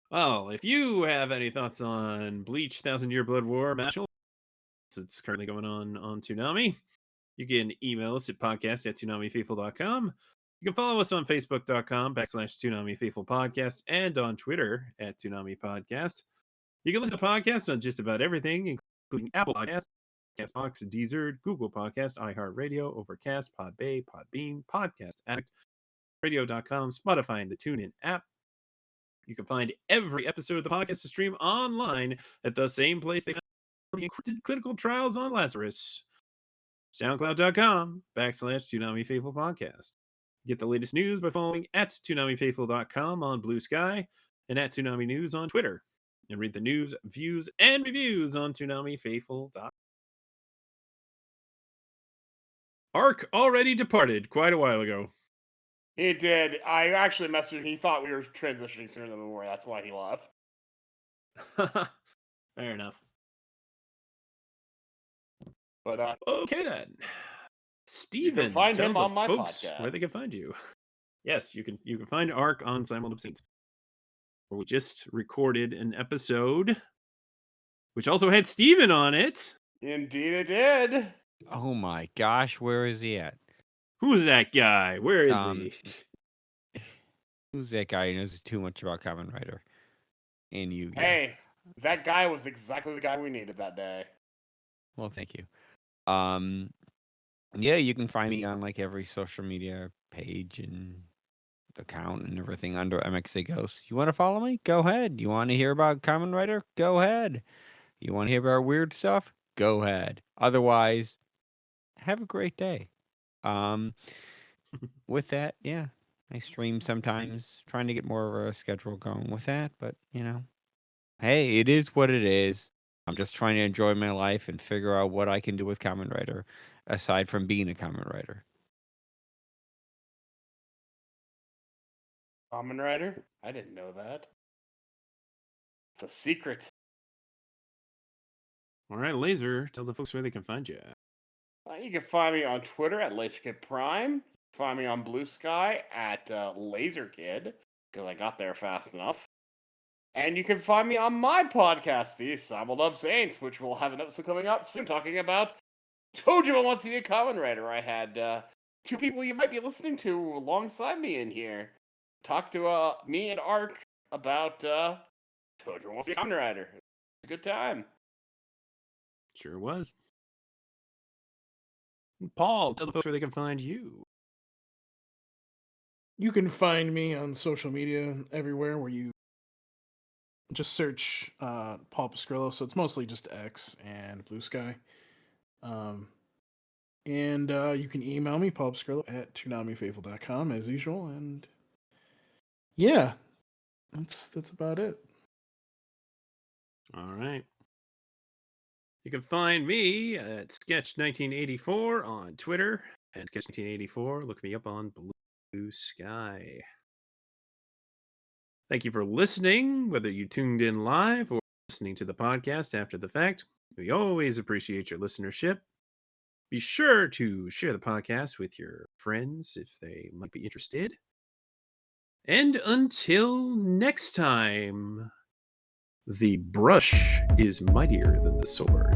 Well, if you have any thoughts on Bleach, 1,000-Year Blood War, Mashle, it's currently going on Toonami. You can email us at podcast@toonamifaithful.com. You can follow us on facebook.com/ToonamiFaithfulPodcast and on Twitter @ToonamiPodcast. You can listen to podcasts on just about everything, including Apple Podcasts, Castbox, Deezer, Google Podcast, iHeartRadio, Overcast, Podbay, Podbean, Podcast Addict, Radio.com, Spotify, and the TuneIn app. You can find every episode of the podcast to stream online at the same place they found the encrypted clinical trials on Lazarus. SoundCloud.com/Toonami Faithful Podcast. Get the latest news by following @ToonamiFaithful.com on Blue Sky and @Toonami News on Twitter. And read the news, views, and reviews on ToonamiFaithful.com. Arc already departed quite a while ago. He did. I actually messaged him. He thought we were transitioning sooner than we were. That's why he left. Fair enough. But okay then. Steven, find tell him the on my folks podcast. where they can find you. Yes, you can find Arc on Simuldub Saints, where we just recorded an episode, which also had Steven on it. Indeed it did. Oh my gosh, where is he at? Who's that guy? Where is he? Who's that guy who knows too much about Kamen Rider? And you. Hey, that guy was exactly the guy we needed that day. Well, thank you. Yeah, you can find me on like every social media page and account and everything under MXA Ghost. You want to follow me? Go ahead. You want to hear about Kamen Rider? Go ahead. You want to hear about weird stuff? Go ahead. Otherwise, have a great day. With that, yeah, I stream sometimes, trying to get more of a schedule going with that. But hey, it is what it is. I'm just trying to enjoy my life and figure out what I can do with Kamen Rider, aside from being a Kamen Rider. Kamen Rider? I didn't know that. It's a secret. All right, Laser, tell the folks where they can find you. You can find me on Twitter at LaserKidPrime. Find me on Blue Sky at LaserKid, because I got there fast enough. And you can find me on my podcast, the Simuldub Saints, which will have an episode coming up soon talking about Tojo Wants to Be a Kamen Rider. I had two people you might be listening to alongside me in here talk to me and Ark about Tojo Wants to Be a Kamen Rider. It was a good time. Sure was. Paul, tell the folks where they can find you. You can find me on social media everywhere where you just search Paul Pascrillo. So it's mostly just X and Blue Sky. And you can email me, Paul Pascrillo, at toonamifaithful.com as usual. And yeah, that's about it. All right. You can find me at Sketch1984 on Twitter and Sketch1984. Look me up on Blue Sky. Thank you for listening, whether you tuned in live or listening to the podcast after the fact. We always appreciate your listenership. Be sure to share the podcast with your friends if they might be interested. And until next time, the brush is mightier than the sword.